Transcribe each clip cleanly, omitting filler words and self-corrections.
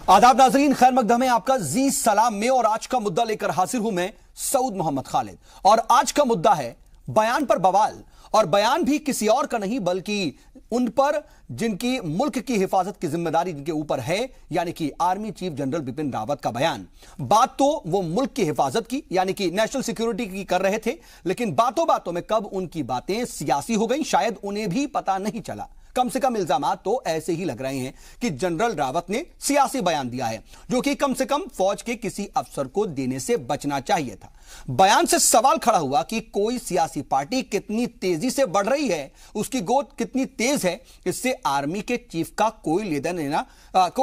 आदाब नाजरीन, खैर मकदम है आपका जी सलाम में। और आज का मुद्दा लेकर हाजिर हूं मैं सऊद मोहम्मद खालिद। और आज का मुद्दा है बयान पर बवाल। और बयान भी किसी और का नहीं बल्कि उन पर जिनकी मुल्क की हिफाजत की जिम्मेदारी जिनके ऊपर है, यानी कि army chief general Bipin Rawat का बयान। बात तो वो मुल्क की हिफाजत की यानी कि नेशनल सिक्योरिटी की कर रहे थे, लेकिन बातों बातों में कब उनकी बातें सियासी हो गई शायद उन्हें भी पता नहीं चला। कम से कम इल्जामात तो ऐसे ही लग रहे हैं कि जनरल रावत ने सियासी बयान दिया है, जो कि कम से कम फौज के किसी अफसर को देने से बचना चाहिए था। बयान से सवाल खड़ा हुआ कि कोई सियासी पार्टी कितनी तेजी से बढ़ रही है, उसकी ग्रोथ कितनी तेज है, इससे आर्मी के चीफ का कोई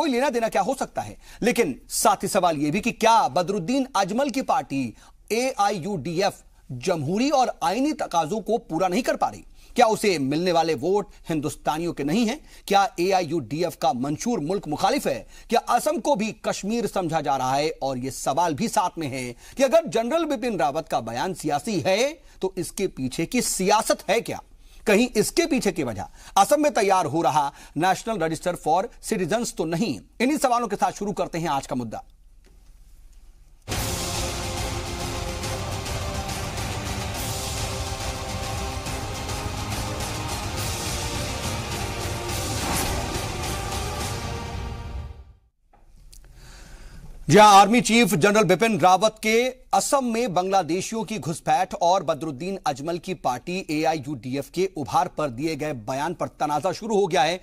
लेना देना क्या हो सकता है। लेकिन साथ ही सवाल यह भी कि क्या बदरुद्दीन अजमल की पार्टी AIUDF जमहूरी और आईनी तकाजों को पूरा नहीं कर पा रही? क्या उसे मिलने वाले वोट हिंदुस्तानियों के नहीं हैं? क्या AIUDF का मंशूर मुल्क मुखालिफ है? क्या असम को भी कश्मीर समझा जा रहा है? और यह सवाल भी साथ में है कि अगर जनरल बिपिन रावत का बयान सियासी है तो इसके पीछे की सियासत है क्या? कहीं इसके पीछे की वजह असम में तैयार हो रहा नेशनल रजिस्टर फॉर सिटीजन्स तो नहीं? इन्हीं सवालों के साथ शुरू करते हैं आज का मुद्दा। जहां army chief general Bipin Rawat के असम में बांग्लादेशियों की घुसपैठ और बदरुद्दीन अजमल की पार्टी AIUDF के उभार पर दिए गए बयान पर तनाजा शुरू हो गया है।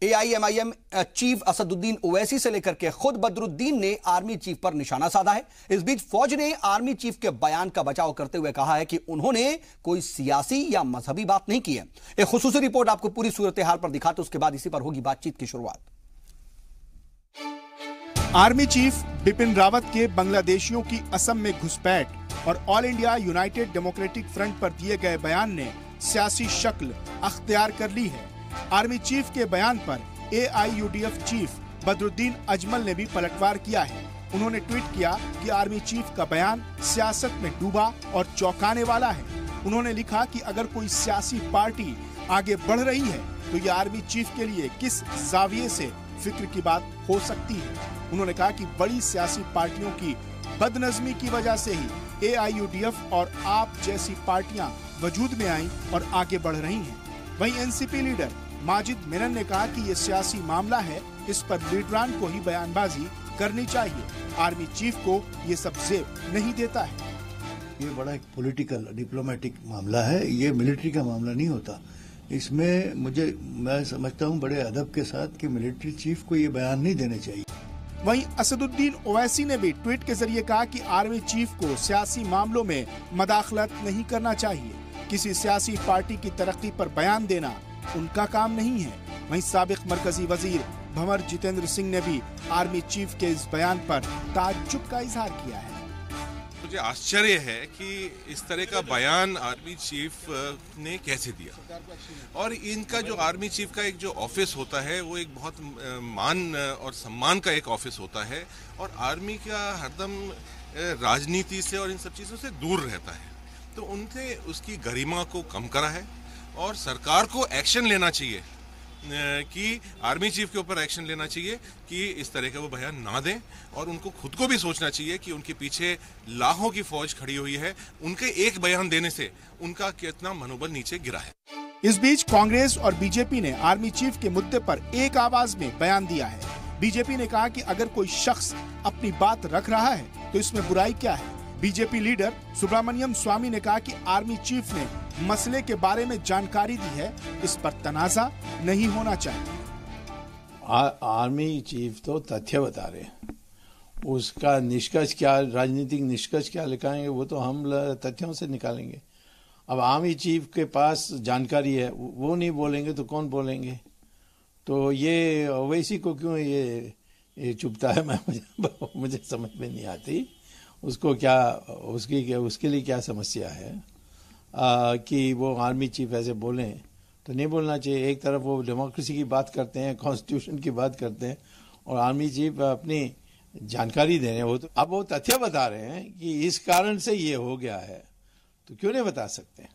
AIMIM चीफ असदुद्दीन ओवैसी से लेकर के खुद बदरुद्दीन ने आर्मी चीफ पर निशाना साधा है। इस बीच फौज ने आर्मी चीफ के बयान का बचाव करते हुए कहा है कि उन्होंने कोई सियासी या मजहबी बात नहीं की है। एक खुसूसी रिपोर्ट आपको पूरी सूरत हाल पर दिखाते, उसके बाद इसी पर होगी बातचीत की शुरुआत। आर्मी चीफ बिपिन रावत के बांग्लादेशियों की असम में घुसपैठ और all India United democratic front पर दिए गए बयान ने सियासी शक्ल अख्तियार कर ली है। आर्मी चीफ के बयान पर AIUDF चीफ बदरुद्दीन अजमल ने भी पलटवार किया है। उन्होंने ट्वीट किया कि आर्मी चीफ का बयान सियासत में डूबा और चौंकाने वाला है। उन्होंने लिखा कि अगर कोई सियासी पार्टी आगे बढ़ रही है तो ये आर्मी चीफ के लिए किस जाविये से फिक्र की बात हो सकती है। उन्होंने कहा कि बड़ी सियासी पार्टियों की बदनज़मी की वजह से ही AIUDF और आप जैसी पार्टियां वजूद में आई और आगे बढ़ रही हैं। वहीं NCP लीडर माजिद मेनन ने कहा कि ये सियासी मामला है, इस पर लीडरान को ही बयानबाजी करनी चाहिए। आर्मी चीफ को ये सब जेब नहीं देता है। ये बड़ा एक पॉलिटिकल डिप्लोमेटिक मामला है, ये मिलिट्री का मामला नहीं होता। इसमें मैं समझता हूँ बड़े अदब के साथ कि मिलिट्री चीफ को ये बयान नहीं देने चाहिए। वहीं असदुद्दीन ओवैसी ने भी ट्वीट के जरिए कहा कि आर्मी चीफ को सियासी मामलों में मदाखलत नहीं करना चाहिए। किसी सियासी पार्टी की तरक्की पर बयान देना उनका काम नहीं है। वहीं साबिक मरकजी वजीर भंवर जितेंद्र सिंह ने भी आर्मी चीफ के इस बयान पर ताज्जुब का इजहार किया है। मुझे आश्चर्य है कि इस तरह का बयान आर्मी चीफ ने कैसे दिया। और इनका जो आर्मी चीफ का एक जो ऑफिस होता है वो एक बहुत मान और सम्मान का एक ऑफिस होता है, और आर्मी का हरदम राजनीति से और इन सब चीज़ों से दूर रहता है। तो उनसे उसकी गरिमा को कम करा है और सरकार को एक्शन लेना चाहिए कि आर्मी चीफ के ऊपर एक्शन लेना चाहिए कि इस तरह का वो बयान ना दें, और उनको खुद को भी सोचना चाहिए कि उनके पीछे लाखों की फौज खड़ी हुई है। उनके एक बयान देने से उनका कितना मनोबल नीचे गिरा है। इस बीच कांग्रेस और बीजेपी ने आर्मी चीफ के मुद्दे पर एक आवाज में बयान दिया है। बीजेपी ने कहा कि अगर कोई शख्स अपनी बात रख रहा है तो इसमें बुराई क्या है। बीजेपी लीडर सुब्रमण्यम स्वामी ने कहा कि आर्मी चीफ ने मसले के बारे में जानकारी दी है, इस पर तनाजा नहीं होना चाहिए। आर्मी चीफ तो तथ्य बता रहे हैं, उसका निष्कर्ष क्या, राजनीतिक निष्कर्ष क्या निकालेंगे वो तो हम तथ्यों से निकालेंगे। अब आर्मी चीफ के पास जानकारी है, वो नहीं बोलेंगे तो कौन बोलेंगे? तो ये ओवैसी को क्यों ये चुपता है, मुझे समझ में नहीं आती। उसको क्या उसके लिए क्या समस्या है कि वो आर्मी चीफ ऐसे बोलें? तो नहीं बोलना चाहिए। एक तरफ वो डेमोक्रेसी की बात करते हैं, कॉन्स्टिट्यूशन की बात करते हैं, और आर्मी चीफ अपनी जानकारी दे रहे हैं। तो अब वो तथ्य बता रहे हैं कि इस कारण से ये हो गया है, तो क्यों नहीं बता सकते?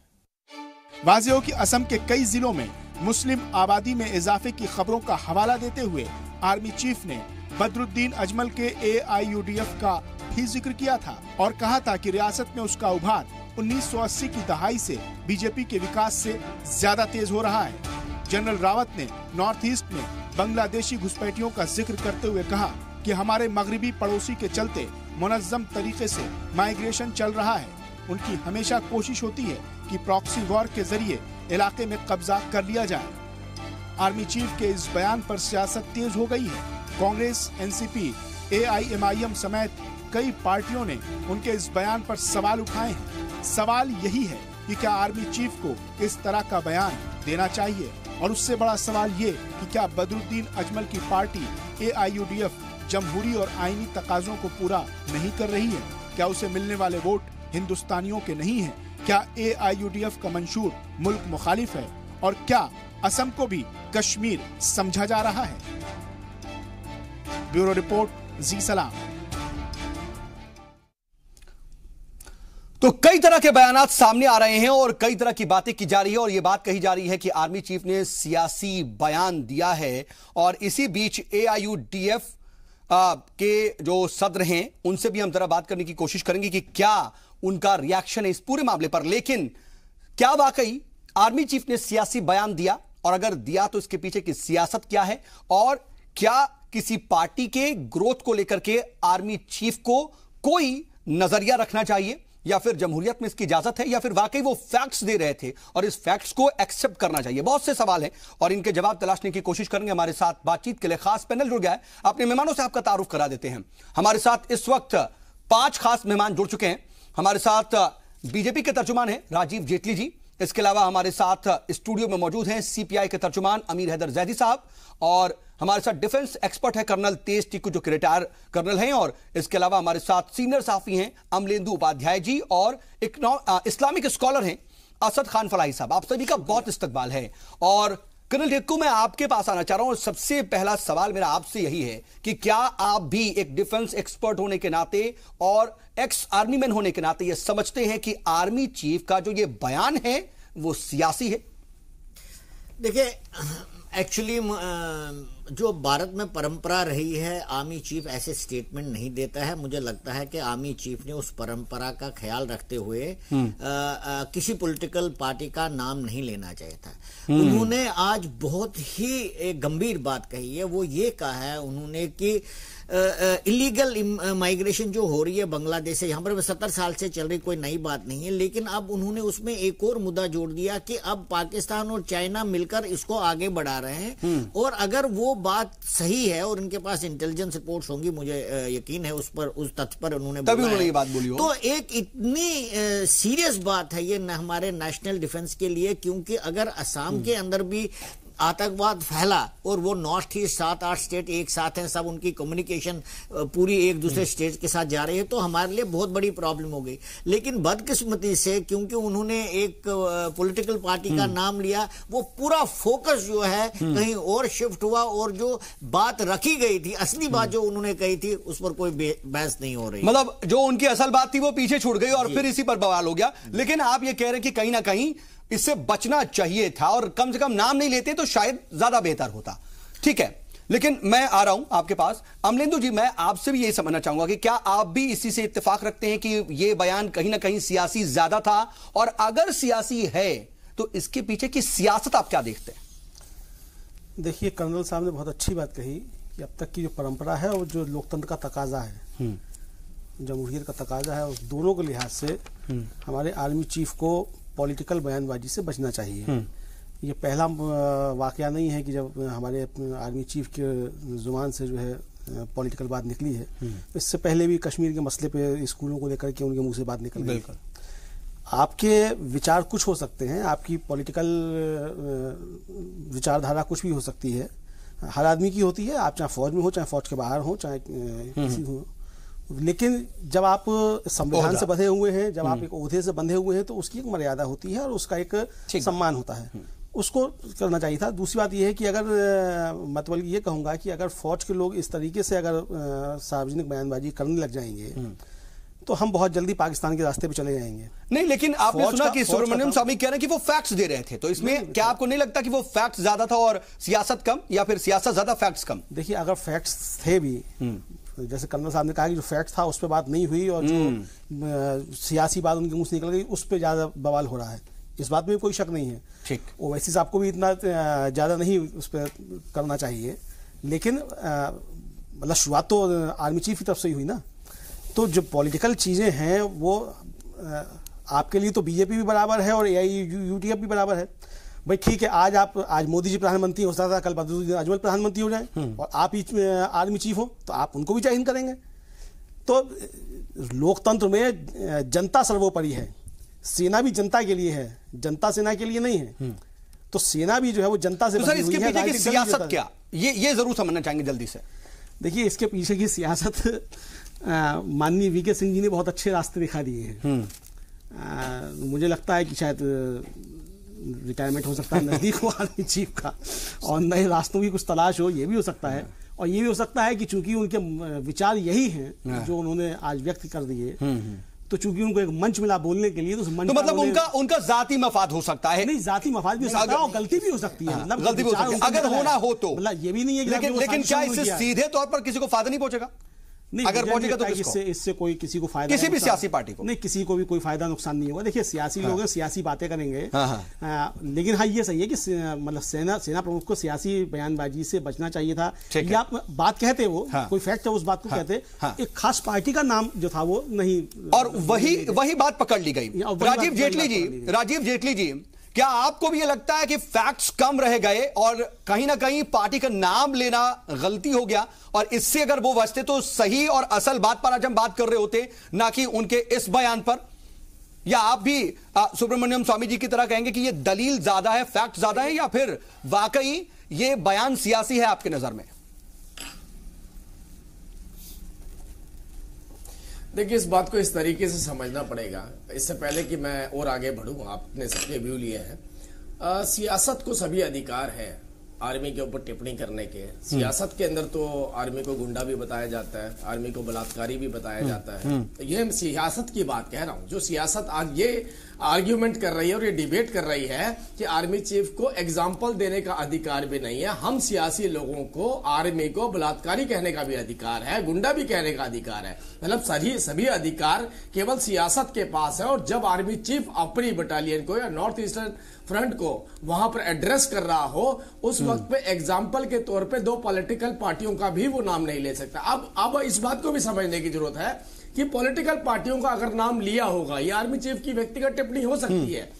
वाज़ेह हो कि असम के कई जिलों में मुस्लिम आबादी में इजाफे की खबरों का हवाला देते हुए आर्मी चीफ ने बदरुद्दीन अजमल के AIUDF का भी जिक्र किया था और कहा था कि रियासत में उसका उभार 1980 की दहाई से बीजेपी के विकास से ज्यादा तेज हो रहा है। जनरल रावत ने नॉर्थ ईस्ट में बांग्लादेशी घुसपैठियों का जिक्र करते हुए कहा कि हमारे मगरिबी पड़ोसी के चलते मुनज़्ज़म तरीके से माइग्रेशन चल रहा है। उनकी हमेशा कोशिश होती है कि प्रॉक्सी वॉर के जरिए इलाके में कब्जा कर लिया जाए। आर्मी चीफ के इस बयान पर सियासत तेज हो गई है। कांग्रेस, NCP, AIMIM समेत कई पार्टियों ने उनके इस बयान पर सवाल उठाए हैं। सवाल यही है कि क्या आर्मी चीफ को इस तरह का बयान देना चाहिए, और उससे बड़ा सवाल ये कि क्या बदरुद्दीन अजमल की पार्टी AIUDF जमहूरी और आईनी तकाजों को पूरा नहीं कर रही है? क्या उसे मिलने वाले वोट हिंदुस्तानियों के नहीं हैं? क्या AIUDF का मंशूर मुल्क मुखालिफ है? और क्या असम को भी कश्मीर समझा जा रहा है? ब्यूरो रिपोर्ट, जी सलाम। तो कई तरह के बयानात सामने आ रहे हैं और कई तरह की बातें की जा रही है और यह बात कही जा रही है कि आर्मी चीफ ने सियासी बयान दिया है। और इसी बीच AIUDF के जो सदर हैं उनसे भी हम जरा बात करने की कोशिश करेंगे कि क्या उनका रिएक्शन है इस पूरे मामले पर। लेकिन क्या वाकई आर्मी चीफ ने सियासी बयान दिया, और अगर दिया तो इसके पीछे की सियासत क्या है, और क्या किसी पार्टी के ग्रोथ को लेकर के आर्मी चीफ को कोई नजरिया रखना चाहिए, या फिर जमहूरियत में इसकी इजाजत है, या फिर वाकई वो फैक्ट्स दे रहे थे और इस फैक्ट्स को एक्सेप्ट करना चाहिए। बहुत से सवाल हैं और इनके जवाब तलाशने की कोशिश करेंगे। हमारे साथ बातचीत के लिए खास पैनल जुड़ गया है। अपने मेहमानों से आपका तारुफ करा देते हैं। हमारे साथ इस वक्त 5 खास मेहमान जुड़ चुके हैं। हमारे साथ बीजेपी के तर्जुमान हैं राजीव जेटली जी। इसके अलावा हमारे साथ स्टूडियो में मौजूद हैं CPI के तर्जुमान अमीर हैदर जैदी साहब, और हमारे साथ डिफेंस एक्सपर्ट है कर्नल तेज टिक्कू जो कि रिटायर कर्नल हैं, और इसके अलावा हमारे साथ सीनियर साफी हैं अमलेंदु उपाध्याय जी, और इस्लामिक स्कॉलर हैं असद खान फलाही साहब। आप सभी का बहुत इस्तकबाल है। और कर्नल टिक्कू, मैं आपके पास आना चाह रहा हूं। सबसे पहला सवाल मेरा आपसे यही है कि क्या आप भी एक डिफेंस एक्सपर्ट होने के नाते और एक्स आर्मी मैन होने के नाते यह समझते हैं कि आर्मी चीफ का जो ये बयान है वो सियासी है? देखिए, एक्चुअली जो भारत में परंपरा रही है, आर्मी चीफ ऐसे स्टेटमेंट नहीं देता है। मुझे लगता है कि आर्मी चीफ ने उस परंपरा का ख्याल रखते हुए किसी पॉलिटिकल पार्टी का नाम नहीं लेना चाहिए था। उन्होंने आज बहुत ही एक गंभीर बात कही है। वो ये कहा है उन्होंने कि इलीगल माइग्रेशन जो हो रही है बांग्लादेश से, यहाँ पर 70 साल से चल रही, कोई नई बात नहीं है। लेकिन अब उन्होंने उसमें एक और मुद्दा जोड़ दिया कि अब पाकिस्तान और चाइना मिलकर इसको आगे बढ़ा रहे हैं, और अगर वो बात सही है और उनके पास इंटेलिजेंस रिपोर्ट्स होंगी, मुझे यकीन है उस पर, उस तथ्य पर उन्होंने ये बात बोली हो। तो एक इतनी सीरियस बात है ये हमारे नेशनल डिफेंस के लिए, क्योंकि अगर असम के अंदर भी आतंकवाद फैला और वो नॉर्थ ईस्ट 7-8 स्टेट एक साथ हैं, सब उनकी कम्युनिकेशन पूरी एक दूसरे स्टेट के साथ जा रही है, तो हमारे लिए बहुत बड़ी प्रॉब्लम हो गई। लेकिन बदकिस्मती से क्योंकि उन्होंने एक पॉलिटिकल पार्टी का नाम लिया, वो पूरा फोकस जो है कहीं और शिफ्ट हुआ, और जो बात रखी गई थी, असली बात जो उन्होंने कही थी, उस पर कोई बहस नहीं हो रही। मतलब जो उनकी असल बात थी वो पीछे छूट गई और फिर इसी पर बवाल हो गया। लेकिन आप ये कह रहे हैं कि कहीं ना कहीं इससे बचना चाहिए था, और कम से कम नाम नहीं लेते तो शायद ज्यादा बेहतर होता। ठीक है, लेकिन मैं आ रहा हूं आपके पास। अमलेंदु जी, मैं आपसे भी यही समझना चाहूंगा कि क्या आप भी इसी से इत्तेफाक रखते हैं कि यह बयान कहीं ना कहीं सियासी ज्यादा था, और अगर सियासी है तो इसके पीछे की सियासत आप क्या देखते हैं? देखिए, कर्नल साहब ने बहुत अच्छी बात कही कि अब तक की जो परंपरा है और जो लोकतंत्र का तकाजा है, जमहूरियत का तकाजा है, उस दोनों के लिहाज से हमारे आर्मी चीफ को पॉलिटिकल बयानबाजी से बचना चाहिए। ये पहला वाकया नहीं है कि जब हमारे आर्मी चीफ के जुबान से जो है पॉलिटिकल बात निकली है। इससे पहले भी कश्मीर के मसले पे स्कूलों को लेकर के उनके मुंह से बात निकल गई। आपके विचार कुछ हो सकते हैं, आपकी पॉलिटिकल विचारधारा कुछ भी हो सकती है, हर आदमी की होती है, आप चाहे फौज में हो, चाहे फौज के बाहर हो, चाहे किसी हो। लेकिन जब आप संविधान से बंधे हुए हैं, जब आप एक ओहदे से बंधे हुए हैं, तो उसकी एक मर्यादा होती है और उसका एक सम्मान होता है, उसको करना चाहिए था। दूसरी बात यह है कि अगर मतलब ये कहूंगा कि अगर फौज के लोग इस तरीके से अगर सार्वजनिक बयानबाजी करने लग जाएंगे तो हम बहुत जल्दी पाकिस्तान के रास्ते पे चले जाएंगे। नहीं, लेकिन आपने सुना कि सुब्रमण्यम स्वामी कह रहे हैं कि वो फैक्ट्स दे रहे थे, तो इसमें क्या आपको नहीं लगता कि वो फैक्ट्स ज्यादा था और सियासत कम, या फिर सियासत ज्यादा फैक्ट्स कम? देखिए, अगर फैक्ट्स थे भी, जैसे कर्नल साहब ने कहा कि जो फैक्ट था उस पर बात नहीं हुई और जो सियासी बात उनके मुंह से निकल गई उस पर ज्यादा बवाल हो रहा है, इस बात में कोई शक नहीं है। ठीक, ओवैसी साहब को भी इतना ज्यादा नहीं उस पर करना चाहिए, लेकिन मतलब शुरुआत तो आर्मी चीफ की तरफ से ही हुई ना। तो जो पॉलिटिकल चीजें हैं वो आपके लिए तो बीजेपी भी बराबर है और AIUDF भी बराबर है। भाई ठीक है, आज मोदी जी प्रधानमंत्री हो सकता है, कल बदरुद्दीन अजमल प्रधानमंत्री हो जाए और आप ही आर्मी चीफ हो, तो आप उनको भी जय हिंद करेंगे। तो लोकतंत्र में जनता सर्वोपरि है, सेना भी जनता के लिए है, जनता सेना के लिए नहीं है। तो सेना भी जो है वो जनता से तो सर, इसके पीछे की सियासत क्या, ये जरूर समझना चाहेंगे जल्दी से। देखिए, इसके पीछे की सियासत माननीय VK सिंह जी ने बहुत अच्छे रास्ते दिखा दिए हैं। मुझे लगता है कि शायद रिटायरमेंट हो सकता है नजदीक हो आर्मी चीफ का, और नए रास्तों की कुछ तलाश हो, ये भी हो सकता है। और ये भी हो सकता है कि चूंकि उनके विचार यही हैं जो उन्होंने आज व्यक्त कर दिए, तो चूंकि उनको एक मंच मिला बोलने के लिए, तो उस मंच तो मतलब उनका जाती मफाद हो सकता है। नहीं, जाती मफाद भी हो सकता है और गलती भी हो सकती है, मतलब गलती भी हो सकती है अगर होना हो तो। मतलब ये भी नहीं है कि लेकिन क्या इससे सीधे तौर पर किसी को फायदा नहीं पहुंचेगा? नहीं, अगर पहुंचेगा तो इससे कोई किसी को फायदा, किसी भी सियासी पार्टी को नहीं, किसी को भी कोई फायदा नुकसान नहीं होगा। देखिए, सियासी लोग हैं, सियासी बातें करेंगे, लेकिन हाँ ये सही है कि मतलब सेना प्रमुख को सियासी बयानबाजी से बचना चाहिए था। या बात कहते वो कोई फैक्ट है उस बात को कहते, एक खास पार्टी का नाम जो था वो नहीं, और वही बात पकड़ ली गई। राजीव जेटली जी, क्या आपको भी ये लगता है कि फैक्ट्स कम रह गए और कहीं ना कहीं पार्टी का नाम लेना गलती हो गया, और इससे अगर वो बचते तो सही और असल बात पर आज हम बात कर रहे होते, ना कि उनके इस बयान पर? या आप भी सुब्रमण्यम स्वामी जी की तरह कहेंगे कि ये दलील ज्यादा है, फैक्ट ज्यादा है, या फिर वाकई ये बयान सियासी है आपकी नजर में? देखिए, इस बात को इस तरीके से समझना पड़ेगा, इससे पहले कि मैं और आगे बढ़ूं, आपने सबके व्यू लिए हैं। सियासत को सभी अधिकार है आर्मी के ऊपर टिप्पणी करने के। सियासत के अंदर तो आर्मी को गुंडा भी बताया जाता है, आर्मी को बलात्कारी भी बताया जाता है। ये सियासत की बात कह रहा हूं, जो सियासत आज ये आर्ग्यूमेंट कर रही है और ये डिबेट कर रही है कि आर्मी चीफ को एग्जाम्पल देने का अधिकार भी नहीं है। हम सियासी लोगों को आर्मी को बलात्कारी कहने का भी अधिकार है, गुंडा भी कहने का अधिकार है। मतलब सभी अधिकार केवल सियासत के पास है। और जब आर्मी चीफ अपनी बटालियन को या नॉर्थ ईस्टर्न फ्रंट को वहां पर एड्रेस कर रहा हो, उस वक्त पे एग्जाम्पल के तौर पे दो पॉलिटिकल पार्टियों का भी वो नाम नहीं ले सकता। अब इस बात को भी समझने की जरूरत है कि पॉलिटिकल पार्टियों का अगर नाम लिया होगा, ये आर्मी चीफ की व्यक्तिगत टिप्पणी हो सकती है,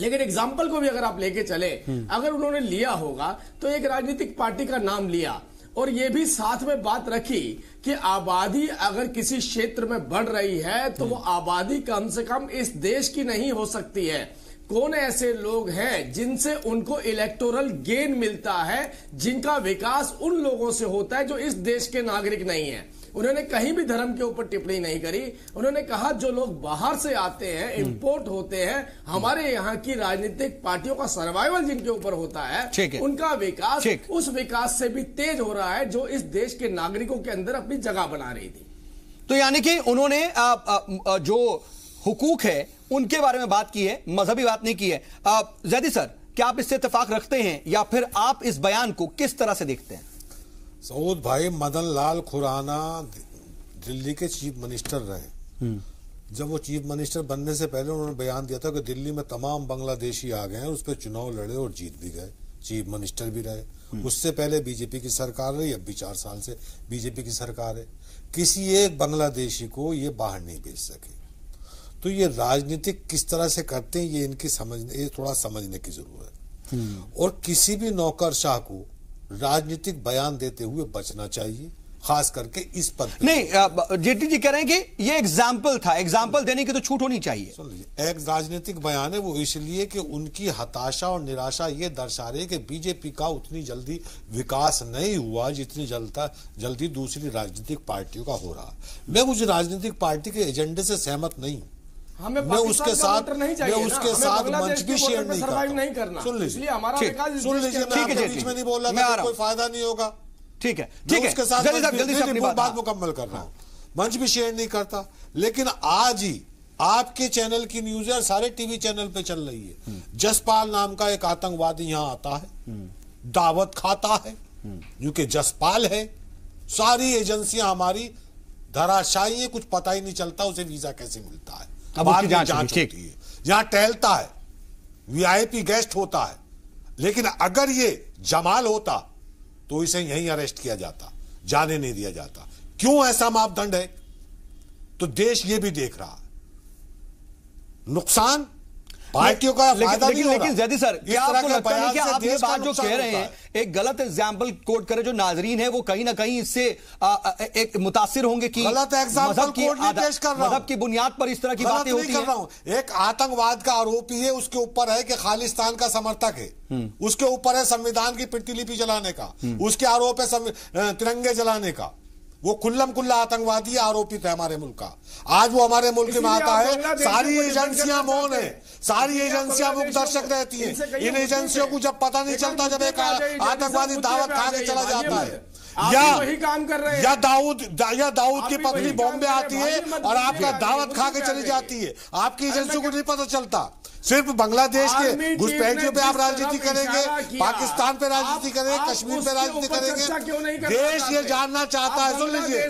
लेकिन एग्जाम्पल को भी अगर आप लेके चले, अगर उन्होंने लिया होगा तो एक राजनीतिक पार्टी का नाम लिया और ये भी साथ में बात रखी कि आबादी अगर किसी क्षेत्र में बढ़ रही है तो वो आबादी कम से कम इस देश की नहीं हो सकती है। कौन ऐसे लोग हैं जिनसे उनको इलेक्टोरल गेन मिलता है, जिनका विकास उन लोगों से होता है जो इस देश के नागरिक नहीं है। उन्होंने कहीं भी धर्म के ऊपर टिप्पणी नहीं करी। उन्होंने कहा जो लोग बाहर से आते हैं, इंपोर्ट होते हैं, हमारे यहाँ की राजनीतिक पार्टियों का सर्वाइवल जिनके ऊपर होता है, उनका विकास उस विकास से भी तेज हो रहा है जो इस देश के नागरिकों के अंदर अपनी जगह बना रही थी। तो यानी कि उन्होंने जो हुकूक है उनके बारे में बात की है, मजहबी बात नहीं की है। जैदी सर, क्या आप इससे इत्तेफाक रखते हैं या फिर आप इस बयान को किस तरह से देखते हैं? सऊद भाई, मदन लाल खुराना दिल्ली के चीफ मिनिस्टर रहे। जब वो चीफ मिनिस्टर बनने से पहले उन्होंने बयान दिया था कि दिल्ली में तमाम बांग्लादेशी आ गए हैं, उस पर चुनाव लड़े और जीत भी गए, चीफ मिनिस्टर भी रहे। उससे पहले बीजेपी की सरकार रही, अब भी 4 साल से बीजेपी की सरकार है। किसी एक बांग्लादेशी को ये बाहर नहीं भेज सके। तो ये राजनीतिक किस तरह से करते हैं ये थोड़ा समझने की जरूरत है। और किसी भी नौकरशाह को राजनीतिक बयान देते हुए बचना चाहिए, खास करके इस पद पे। नहीं, जेटली जी कह रहे हैं कि ये एग्जाम्पल था, एग्जाम्पल देने की तो छूट होनी चाहिए। सुन लीजिए, एक राजनीतिक बयान है वो इसलिए कि उनकी हताशा और निराशा ये दर्शा रही है कि बीजेपी का उतनी जल्दी विकास नहीं हुआ जितनी जल्दी दूसरी राजनीतिक पार्टियों का हो रहा। मैं उस राजनीतिक पार्टी के एजेंडे से सहमत नहीं, मैं उसके साथ मंच भी शेयर नहीं करना। सुन लीजिए, बीच में नहीं बोल रहा था, कोई फायदा नहीं होगा। ठीक है, उसके साथ बात मुकम्मल कर रहा हूं। मंच भी शेयर नहीं करता। लेकिन आज ही आपके चैनल की न्यूज है और सारे टीवी चैनल पे चल रही है, जसपाल नाम का एक आतंकवादी यहां आता है, दावत खाता है, क्योंकि जसपाल है। सारी एजेंसियां हमारी धराशायी है, कुछ पता ही नहीं चलता उसे वीजा कैसे मिलता है। अब बाद उसकी में जांच जांच होगी, होती है, यहां टहलता है, वीआईपी गेस्ट होता है। लेकिन अगर ये जमाल होता तो इसे यहीं अरेस्ट किया जाता, जाने नहीं दिया जाता। क्यों ऐसा मापदंड है? तो देश ये भी देख रहा है, नुकसान पार्टियों का फायदा नहीं हो रहा। लेकिन जैदी सर, क्या आपको लगता नहीं कि आप ये बात जो कह रहे हैं, एक गलत एग्जाम्पल कोट करें जो नाजरीन है वो कहीं ना कहीं इससे एक मुतासिर होंगे कि गलत एग्जाम्पल कोट नहीं पेश कर रहा हूं, मजहब की बुनियाद पर इस तरह की बातें होती हैं। एक आतंकवाद का आरोपी है, उसके ऊपर है कि खालिस्तान का समर्थक है, उसके ऊपर है संविधान की प्रतिलिपि जलाने का, उसके आरोप है तिरंगे जलाने का। वो खुल्लम खुल्ला आतंकवादी आरोपित है हमारे मुल्क का। आज वो हमारे मुल्क में आता है, सारी एजेंसियां मौन है, सारी एजेंसियां मुक्त दर्शक रहती हैं। इन एजेंसियों को जब पता नहीं चलता जब एक आतंकवादी दावत खा के चला जाता है, वही काम कर रहे हैं, या दाऊद की पत्नी बॉम्बे आती है और आपका दावत खा के चली जाती है, आपकी एजेंसियों को नहीं पता चलता। सिर्फ बांग्लादेश के घुसपैठियों पे आप राजनीति करेंगे, पाकिस्तान पे राजनीति करेंगे, कश्मीर पे राजनीति करेंगे। देश ये जानना चाहता है, सुन लीजिए,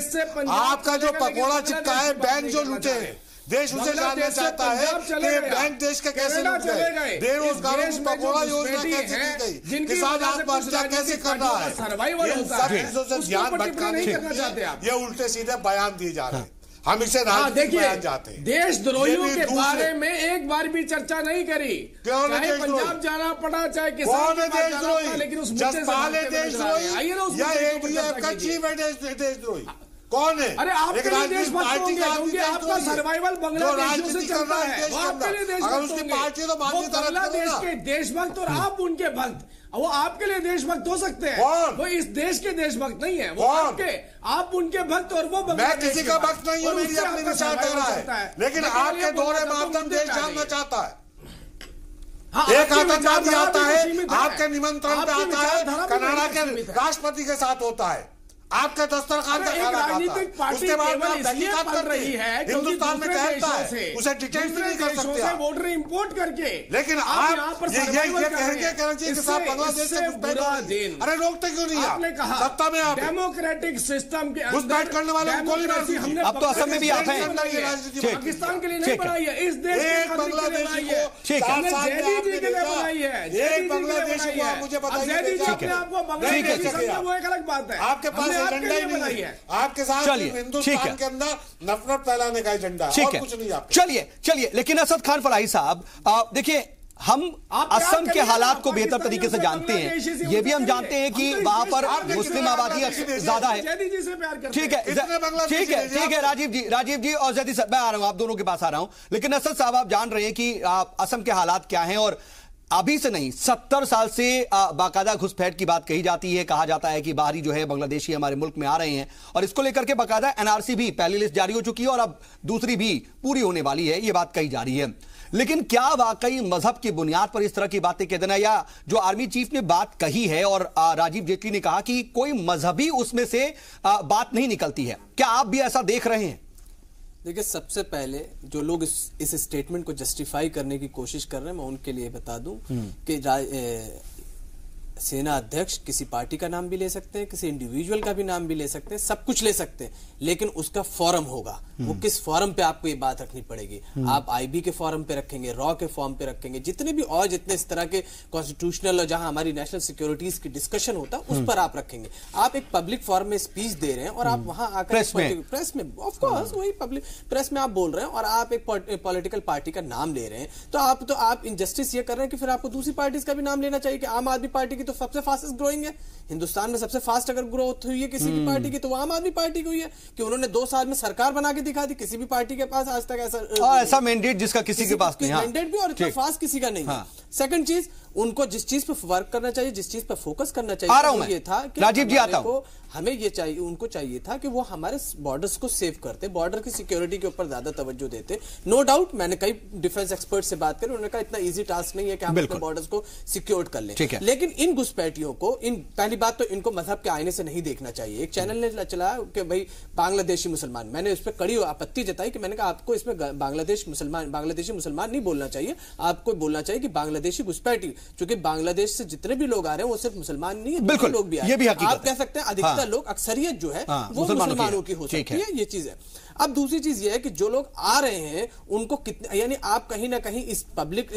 आपका जो पकौड़ा चिपका है, बैंक जो लूटे हैं, देश उसे जानना चाहता है कि बैंक देश के कैसे लूट गए, बेरोजगारों को पकौड़ा योजना कैसे दी गई, किसान आत्महत्या कैसे कर रहा है, इन सब चीजों से ध्यान भटकाने के लिए ये उल्टे सीधे बयान दिए जा रहे हैं। हम इसे बयान जाते हैं। देशद्रोहियों के बारे में एक बार भी चर्चा नहीं करी, चाहे पंजाब जाना पड़ा, चाहे किसान देशद्रोही, लेकिन उस जसपाल देशद्रोही या एडीएफ का चीफ है देशद्रोही कौन है? अरे आपके लिए देशभक्त होंगे, क्योंकि आपका सर्वाइवल बांग्लादेश से चलता है, वो आपके लिए देशभक्त होंगे। वो बांग्लादेश के देशभक्त और आप उनके भक्त, वो आपके लिए देशभक्त हो सकते हैं, वो इस देश के देशभक्त नहीं है, वो आप उनके भक्त और वो मैं किसी का भक्त नहीं हूं, मेरी अपनी विचारधारा है, लेकिन आपके दोहरे मापदंड देश जानना चाहता है। एक आतंकवादी आता है, आपके निमंत्रण पे आता है, कनाडा के राष्ट्रपति के साथ होता है, आपका दस्तरखान का खाना खाता है, उसके बाद आप तहकीकात कर रही है, हिंदुस्तान में कहता है, उसे डिटेन भी नहीं कर सकते आप, वोटर इंपोर्ट करके। लेकिन आप ये कहेंगे कराची के साथ बांग्लादेश से घुसपैठ, अरे रोकते क्यों नहीं? आपने कहा सत्ता में आप डेमोक्रेटिक सिस्टम के घुसपैठ करने वाले को गोली मार दी। अब तो असम में भी आप हैं, पाकिस्तान के लिए नहीं बनाई है, इस देश एक बांग्लादेशी को ठीक है, एक बांग्लादेशी को आप मुझे बताइए, आपको बांग्लादेश वो एक अलग बात है, आपके पास एजेंडा ही नहीं है, आपके साथ हिंदुस्तान के अंदर नफरत फैलाने का एजेंडा है, और कुछ नहीं आपके। चलिए, लेकिन असद खान फलाही साहब, देखिए हम असम के हालात को बेहतर तरीके से जानते हैं, ये भी हम जानते हैं कि वहां पर मुस्लिम आबादी ज्यादा है। ठीक है राजीव जी और जैदी सर, मैं आ रहा हूं, आप दोनों के पास आ रहा हूं। लेकिन असद साहब, आप जान रहे हैं कि असम के हालात क्या हैं, और अभी से नहीं 70 साल से बाकायदा घुसपैठ की बात कही जाती है। कहा जाता है कि बाहरी जो है बांग्लादेशी हमारे मुल्क में आ रहे हैं, और इसको लेकर के बाकायदा एनआरसी भी पहली लिस्ट जारी हो चुकी है और अब दूसरी भी पूरी होने वाली है, ये बात कही जा रही है। लेकिन क्या वाकई मजहब की बुनियाद पर इस तरह की बातें कह देना, या जो आर्मी चीफ ने बात कही है और राजीव जेटली ने कहा कि कोई मजहबी उसमें से बात नहीं निकलती है, क्या आप भी ऐसा देख रहे हैं? देखिए, सबसे पहले जो लोग इस स्टेटमेंट को जस्टिफाई करने की कोशिश कर रहे हैं, मैं उनके लिए बता दूं कि सेना अध्यक्ष किसी पार्टी का नाम भी ले सकते हैं, किसी इंडिविजुअल का भी नाम भी ले सकते हैं, सब कुछ ले सकते हैं, लेकिन उसका फोरम होगा। वो किस फोरम पे आपको ये बात रखनी पड़ेगी। आप आईबी के फोरम पे रखेंगे, रॉ के फॉर्म पे रखेंगे, जितने भी और जितने इस तरह के कॉन्स्टिट्यूशनल और जहां हमारी नेशनल सिक्योरिटीज की डिस्कशन होता है उस पर आप रखेंगे। आप एक पब्लिक फोरम में स्पीच दे रहे हैं और आप वहां आकर प्रेस में ऑफकोर्स वही पब्लिक प्रेस में आप बोल रहे हैं और आप एक पॉलिटिकल पार्टी का नाम ले रहे हैं, तो आप इनजस्टिस ये कर रहे हैं कि फिर आपको दूसरी पार्टीज का भी नाम लेना चाहिए कि आम आदमी पार्टी की तो सबसे फास्टेस्ट ग्रोइंग है हिंदुस्तान में, सबसे फास्ट अगर ग्रोथ हुई है किसी की पार्टी की तो वो आम आदमी पार्टी की हुई है कि उन्होंने 2 साल में सरकार बना के दिखा दी। किसी भी पार्टी के पास आज तक ऐसा मैंडेट जिसका किसी के पास नहीं, मैंडेट भी और इतना फास्ट किसी का नहीं है। सेकंड चीज, उनको जिस चीज पे वर्क करना चाहिए, जिस चीज पे फोकस करना आ रहा हूं चाहिए, मैं। ये था कि राजीव जी आता हूं। हमें ये चाहिए, उनको चाहिए था कि वो हमारे बॉर्डर्स को सेव करते, बॉर्डर की सिक्योरिटी के ऊपर ज्यादा तवज्जो देते। नो डाउट, मैंने कई डिफेंस एक्सपर्ट से बात करी, उन्होंने कहा इतना इजी टास्क नहीं है कि हम अपने बॉर्डर्स को सिक्योर कर लें। लेकिन इन घुसपैठियों को, पहली बात तो इनको मजहब के आईने से नहीं देखना चाहिए। एक चैनल ने चलाया कि भाई बांग्लादेशी मुसलमान, मैंने उस पर कड़ी आपत्ति जताई कि मैंने कहा आपको इसमें बांग्लादेशी मुसलमान नहीं बोलना चाहिए, आपको बोलना चाहिए कि बांग्लादेशी घुसपैठी, क्योंकि बांग्लादेश से जितने भी लोग आ रहे हैं वो सिर्फ मुसलमान नहीं है, दूसरे लोग भी आ रहे हैं। आप कह सकते हैं अधिकतर लोग, अक्सरियत जो है वो मुसलमानों की हो सकती है, ये चीज है। अब दूसरी चीज ये है कि जो लोग आ रहे हैं उनको कितने, यानी आप कहीं ना कहीं इस पब्लिक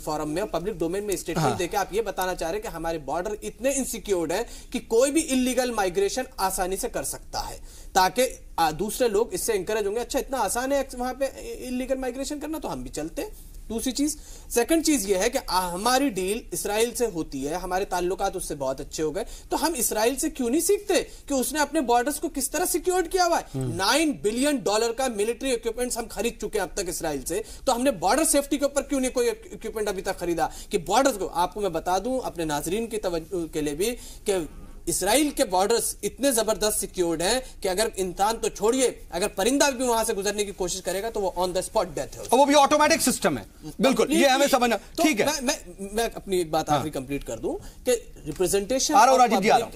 फोरम में, पब्लिक डोमेन में स्टेटमेंट देके आप ये बताना चाह रहे हैं कि हमारे बॉर्डर इतने इनसिक्योर्ड है कि कोई भी इलीगल माइग्रेशन आसानी से कर सकता है, ताकि दूसरे लोग इससे इंकरेज होंगे, अच्छा इतना आसान है वहां पे इलीगल माइग्रेशन करना, तो हम भी चलते। दूसरी चीज, सेकंड चीज ये है कि हमारी डील इसराइल से होती है, हमारे ताल्लुकात उससे बहुत अच्छे हो गए, तो हम इसराइल से क्यों नहीं सीखते कि उसने अपने बॉर्डर्स को किस तरह सिक्योर्ड किया हुआ है। $9 बिलियन का मिलिट्री इक्विपमेंट्स हम खरीद चुके हैं अब तक इसराइल से, तो हमने बॉर्डर सेफ्टी के ऊपर क्यों नहीं कोई इक्विपमेंट अभी तक खरीदा कि बॉर्डर्स को। आपको मैं बता दूं अपने नाजरीन की तवज्जो के लिए भी कि इसराइल के बॉर्डर्स इतने जबरदस्त सिक्योर्ड हैं कि अगर इंसान तो छोड़िए, अगर परिंदा भी वहां से गुजरने की कोशिश करेगा तो वो ऑन द स्पॉट डेथ है, वो भी ऑटोमेटिक सिस्टम है। बिल्कुल, ये हमें समझना ठीक है। मैं अपनी एक बात आखिरी कंप्लीट कर दूं कि रिप्रेजेंटेशन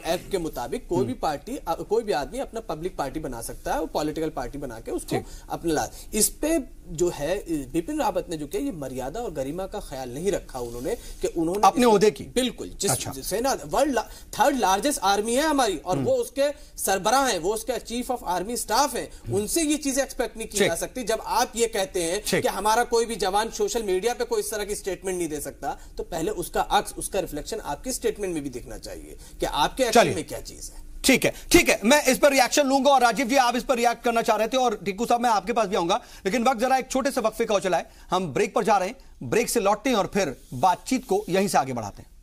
एक्ट के मुताबिक कोई भी पार्टी, कोई भी आदमी अपना पब्लिक पार्टी बना सकता है, वो पॉलिटिकल पार्टी बना के उसको अपने ला। इस पे जो है बिपिन रावत ने जो किया, ये मर्यादा और गरिमा का ख्याल नहीं रखा उन्होंने कि उन्होंने अपने ओहदे की, बिल्कुल, जिस सेना वर्ल्ड थर्ड लार्जेस्ट आर्मी है हमारी, और वो उसके सरबराह हैं, वो उसके चीफ ऑफ आर्मी स्टाफ हैं, उनसे ये चीजें एक्सपेक्ट नहीं की जा सकती। जब आप ये कहते हैं कि हमारा कोई भी जवान सोशल मीडिया पे कोई इस तरह की स्टेटमेंट नहीं दे सकता, तो पहले उसका अक्स, उसका रिफ्लेक्शन आपकी स्टेटमेंट में भी दिखना चाहिए कि आपके एक्शन में क्या चीज है। ठीक है, ठीक है, मैं इस पर रिएक्शन लूंगा। और राजीव जी, आप इस पर रिएक्ट करना चाह रहे थे, और टिक्कू साहब मैं आपके पास भी आऊंगा, लेकिन वक्त जरा एक छोटे से वक्फे का हो चला है, हम ब्रेक पर जा रहे हैं, ब्रेक से लौटते हैं और फिर बातचीत को यहीं से आगे बढ़ाते हैं।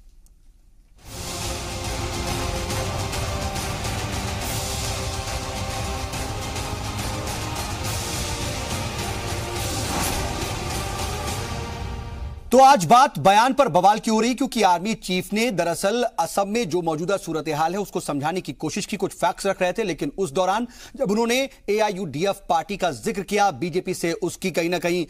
तो आज बात बयान पर बवाल की हो रही, क्योंकि आर्मी चीफ ने दरअसल असम में जो मौजूदा सूरत हाल है उसको समझाने की कोशिश की, कुछ फैक्ट्स रख रहे थे, लेकिन उस दौरान जब उन्होंने AIUDF पार्टी का जिक्र किया, बीजेपी से उसकी कहीं ना कहीं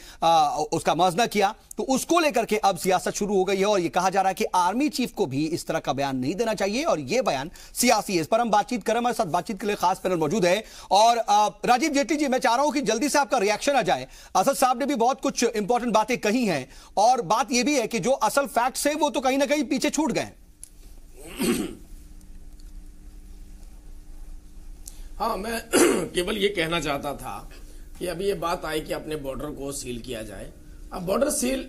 उसका मौजना किया, तो उसको लेकर के अब सियासत शुरू हो गई है। और यह कहा जा रहा है कि आर्मी चीफ को भी इस तरह का बयान नहीं देना चाहिए, और यह बयान सियासी है। इस पर हम बातचीत करें, हमारे साथ बातचीत के लिए खास पैनल मौजूद है। और राजीव जेटली जी, मैं चाह रहा हूं कि जल्दी से आपका रिएक्शन आ जाए। असद साहब ने भी बहुत कुछ इंपॉर्टेंट बातें कही हैं, और बात यह भी है कि जो असल फैक्ट्स हैं वो तो कहीं ना कहीं पीछे छूट गए। हाँ, मैं केवल ये कहना चाहता था कि अभी ये बात आई कि अपने बॉर्डर को सील किया जाए। अब बॉर्डर सील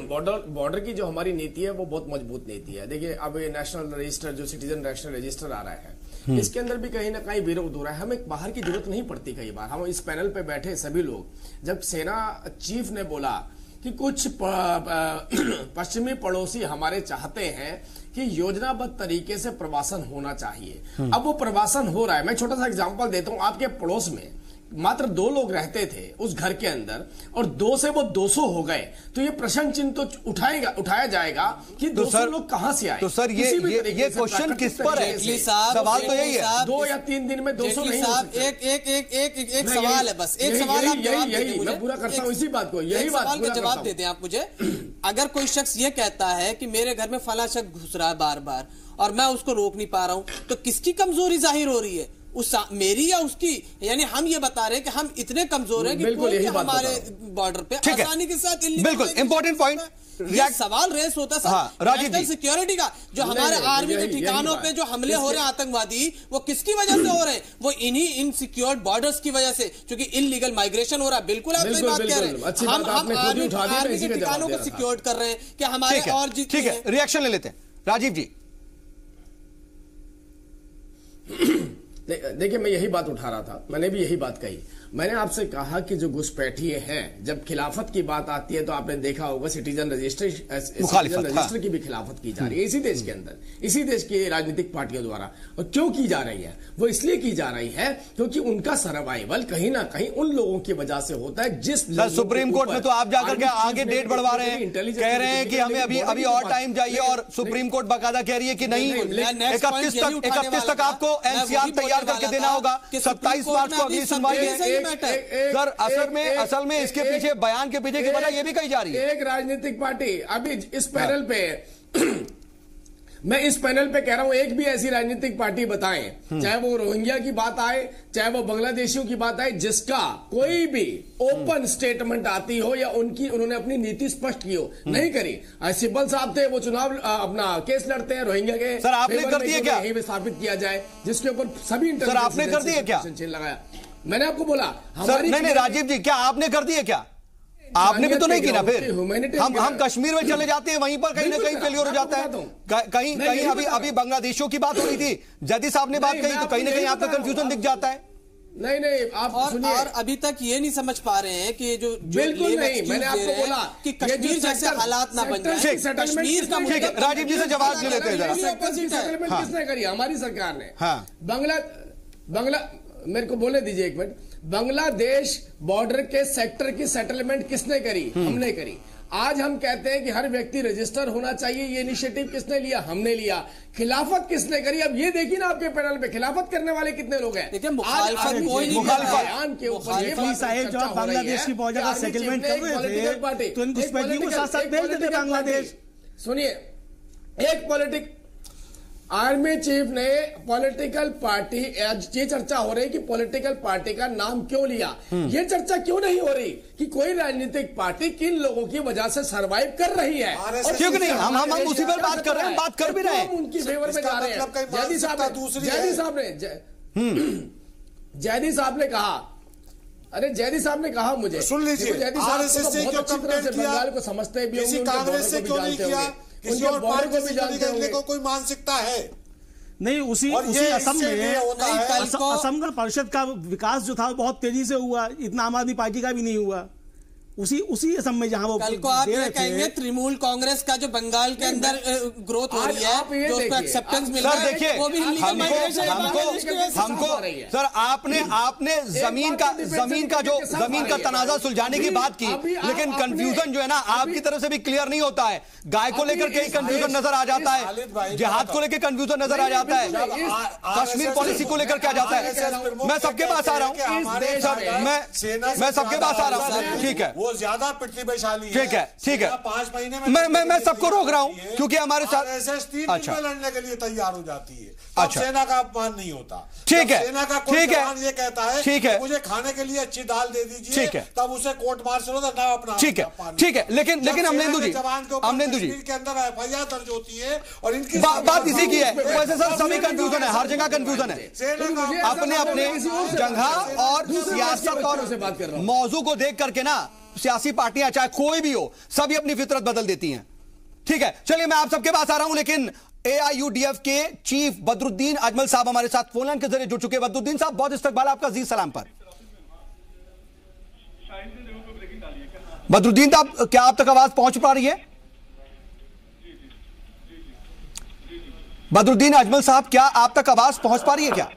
बॉर्डर की जो हमारी नीति है वो बहुत मजबूत नीति है। देखिए, अब ये नेशनल रजिस्टर, जो सिटीजन नेशनल रजिस्टर आ रहा है, इसके अंदर भी कहीं ना कहीं विरोध हो रहा है। हमें बाहर की जरूरत नहीं पड़ती। कई बार हम इस पैनल पे बैठे सभी लोग, जब सेना चीफ ने बोला कि कुछ पश्चिमी पड़ोसी हमारे चाहते हैं कि योजनाबद्ध तरीके से प्रवासन होना चाहिए। अब वो प्रवासन हो रहा है। मैं छोटा सा एग्जांपल देता हूं। आपके पड़ोस में मात्र 2 लोग रहते थे उस घर के अंदर, और 2 से वो 200 हो गए, तो ये प्रश्न चिन्ह तो उठाया जाएगा कि 200 लोग कहां से आए। तो सर ये क्वेश्चन किस पर है? सवाल तो यही है। 2 या 3 दिन में 200 नहीं हो सकते। एक सवाल है, बस एक सवाल आप जवाब दे दीजिए। मैं पूरा करता हूं इसी बात को, यही बात का जवाब दे दें आप मुझे। अगर कोई शख्स ये कहता है कि मेरे घर में फला शख्स घुस रहा है बार बार और मैं उसको रोक नहीं पा रहा हूं, तो किसकी कमजोरी जाहिर हो रही है? मेरी या उसकी? यानी हम ये बता रहे हैं कि हम इतने कमजोर हैं कि कोई हमारे बॉर्डर पे आसानी के साथ, बिल्कुल इंपॉर्टेंट पॉइट सवाल रेस होता है नेशनल सिक्योरिटी का। जो हमारे आर्मी के ठिकानों पे जो हमले हो रहे हैं आतंकवादी, वो किसकी वजह से हो रहे हैं? वो इन्हीं इनसिक्योर बॉर्डर्स की वजह से, क्योंकि इलीगल माइग्रेशन हो रहा है। बिल्कुल आप सही बात कह रहे हैं। हम आर्मी के ठिकानों को सिक्योर कर रहे हैं कि हमारे और ठीक है, रिएक्शन ले लेते हैं राजीव जी। देखिए, मैं यही बात उठा रहा था, मैंने भी यही बात कही। मैंने आपसे कहा कि जो घुसपैठिए हैं, जब खिलाफत की बात आती है तो आपने देखा होगा सिटीजन रजिस्टर की भी खिलाफत की जा रही है इसी देश के अंदर, इसी देश की राजनीतिक पार्टियों द्वारा। और क्यों की जा रही है? वो इसलिए की जा रही है क्योंकि उनका सर्वाइवल कहीं ना कहीं उन लोगों की वजह से होता है जिस सुप्रीम कोर्ट में तो आप जाकर के आगे डेट बढ़वा रहे हैं, कह रहे हैं कि हमें अभी और टाइम चाहिए, और सुप्रीम कोर्ट बाकायदा कह रही है कि नहीं 31 तक आपको एनसीआर तैयार करके देना होगा, 27 मार्च को अगली सुनवाई है। सर असल में इसके पीछे बयान के पीछे की वजह ये भी कही जा रही है। एक राजनीतिक पार्टी अभी इस पैनल पे मैं इस पैनल पे कह रहा हूं, एक भी ऐसी राजनीतिक पार्टी बताएं, चाहे वो रोहिंग्या की बात आए, चाहे वो बांग्लादेशियों की बात आए, जिसका कोई भी ओपन स्टेटमेंट आती हो या उन्होंने अपनी नीति स्पष्ट की हो। नहीं करी। सिब्बल साहब थे, वो चुनाव अपना केस लड़ते हैं रोहिंग्या के। सर आपने कर दिया क्या? यही स्थापित किया जाए जिसके ऊपर सभी सर आपने कर दिया क्या? लगाया। मैंने आपको बोला सर, नहीं राजीव जी, क्या आपने कर दिया क्या? आपने भी तो नहीं किया। फिर हम कश्मीर में चले जाते हैं, वहीं पर कहीं ना कहीं फेलियर हो जाता है। कहीं अभी बांग्लादेशियों की बात हो रही थी, जैदी साहब ने बात कही, तो कहीं ना कहीं आपका कंफ्यूजन दिख जाता है। नहीं आप सुनिए। और अभी तक ये नहीं समझ पा रहे हैं कि जो बिल्कुल नहीं, मैंने आपको बोला कि कश्मीर जैसे हालात ना बन जाए। कश्मीर का मुद्दा राजीव जी से जवाब ले लेते हैं। सेटलमेंट किसने करी? हमारी सरकार ने। बांग्ला मेरे को बोले दीजिए एक मिनट। बांग्लादेश बॉर्डर के सेक्टर की सेटलमेंट किसने करी? हमने करी। आज हम कहते हैं कि हर व्यक्ति रजिस्टर होना चाहिए, ये इनिशिएटिव किसने लिया? हमने लिया। खिलाफत किसने करी? अब ये देखिए ना आपके पैनल पे खिलाफत करने वाले कितने लोग हैं। देखिए बयान के ऊपर साहेब जब बांग्लादेश की बहुत जगह सेटलमेंट कर रहे थे तो इन घुसपैठियों को साथ साथ भेज देते बांग्लादेश। सुनिए, एक आर्मी चीफ ने पॉलिटिकल पार्टी, ये चर्चा हो रही कि पॉलिटिकल पार्टी का नाम क्यों लिया। ये चर्चा क्यों नहीं हो रही कि कोई राजनीतिक पार्टी किन लोगों की वजह से सरवाइव कर रही है? और क्यों नहीं? हम उसी पर बात कर रहे हैं, बात कर भी रहे हैं। हम उनकी फेवर में जा रहे हैं। जैदी साहब ने कहा, अरे जैदी साहब ने कहा, मुझे सुन लीजिए, जैदी साहब बंगाल को समझते भी होंगे, कांग्रेस से क्यों नहीं किया? किसी और पार्टी को भी जानने को कोई मानसिकता है नहीं? उसी असम में असम गण परिषद का विकास जो था वो बहुत तेजी से हुआ, इतना आम आदमी पार्टी का भी नहीं हुआ। उसी असम में जहां वो कल को आप ये कहेंगे तृणमूल कांग्रेस का जो बंगाल के अंदर ग्रोथ हो रही है, जो उसको एक्सेप्टेंस मिल रहा है, देखिए वो भी हमको सर आपने जमीन का तनाजा सुलझाने की बात की, लेकिन कंफ्यूजन जो है ना आपकी तरफ से भी क्लियर नहीं होता है। गाय को लेकर के कंफ्यूजन नजर आ जाता है, जिहाद को लेकर कंफ्यूजन नजर आ जाता है, कश्मीर पॉलिसी को लेकर क्या जाता है। मैं सबके पास आ रहा हूं, मैं सबके पास आ रहा हूं। ठीक है, वो ज्यादा प्रतिभाशाली है। ठीक है 5 महीने में मैं सबको रोक रहा हूं क्योंकि हमारे साथ RSS 3 दिन में लड़ने के लिए तैयार हो जाती है। अच्छा, सेना का अपमान नहीं होता। ठीक है, सेना का कोई जवान ये कहता है ठीक है, मुझे खाने के लिए अच्छी दाल दे दीजिए, ठीक है, तब उसे कोर्ट मार्शल होता ना अपना। ठीक है, लेकिन अमलेंदु जी के अंदर FIR दर्ज होती है और इनकी बात इसी की है। वैसे सर सभी कंफ्यूजन है, हर जगह कंफ्यूजन है। अपने जगह और सियासत और मौजू को देख करके ना सियासी पार्टियां चाहे कोई भी हो, सभी अपनी फितरत बदल देती हैं। ठीक है, चलिए मैं आप सबके पास आ रहा हूं, लेकिन AIUDF के चीफ बदरुद्दीन अजमल साहब हमारे साथ फोन लाइन के जरिए जुड़ चुके हैं। बदरुद्दीन साहब, बहुत इस्तकबाल आपका जी सलाम पर। बदरुद्दीन साहब, क्या आप तक आवाज पहुंच पा रही है? बदरुद्दीन अजमल साहब, क्या आप तक आवाज पहुंच पा रही है? क्या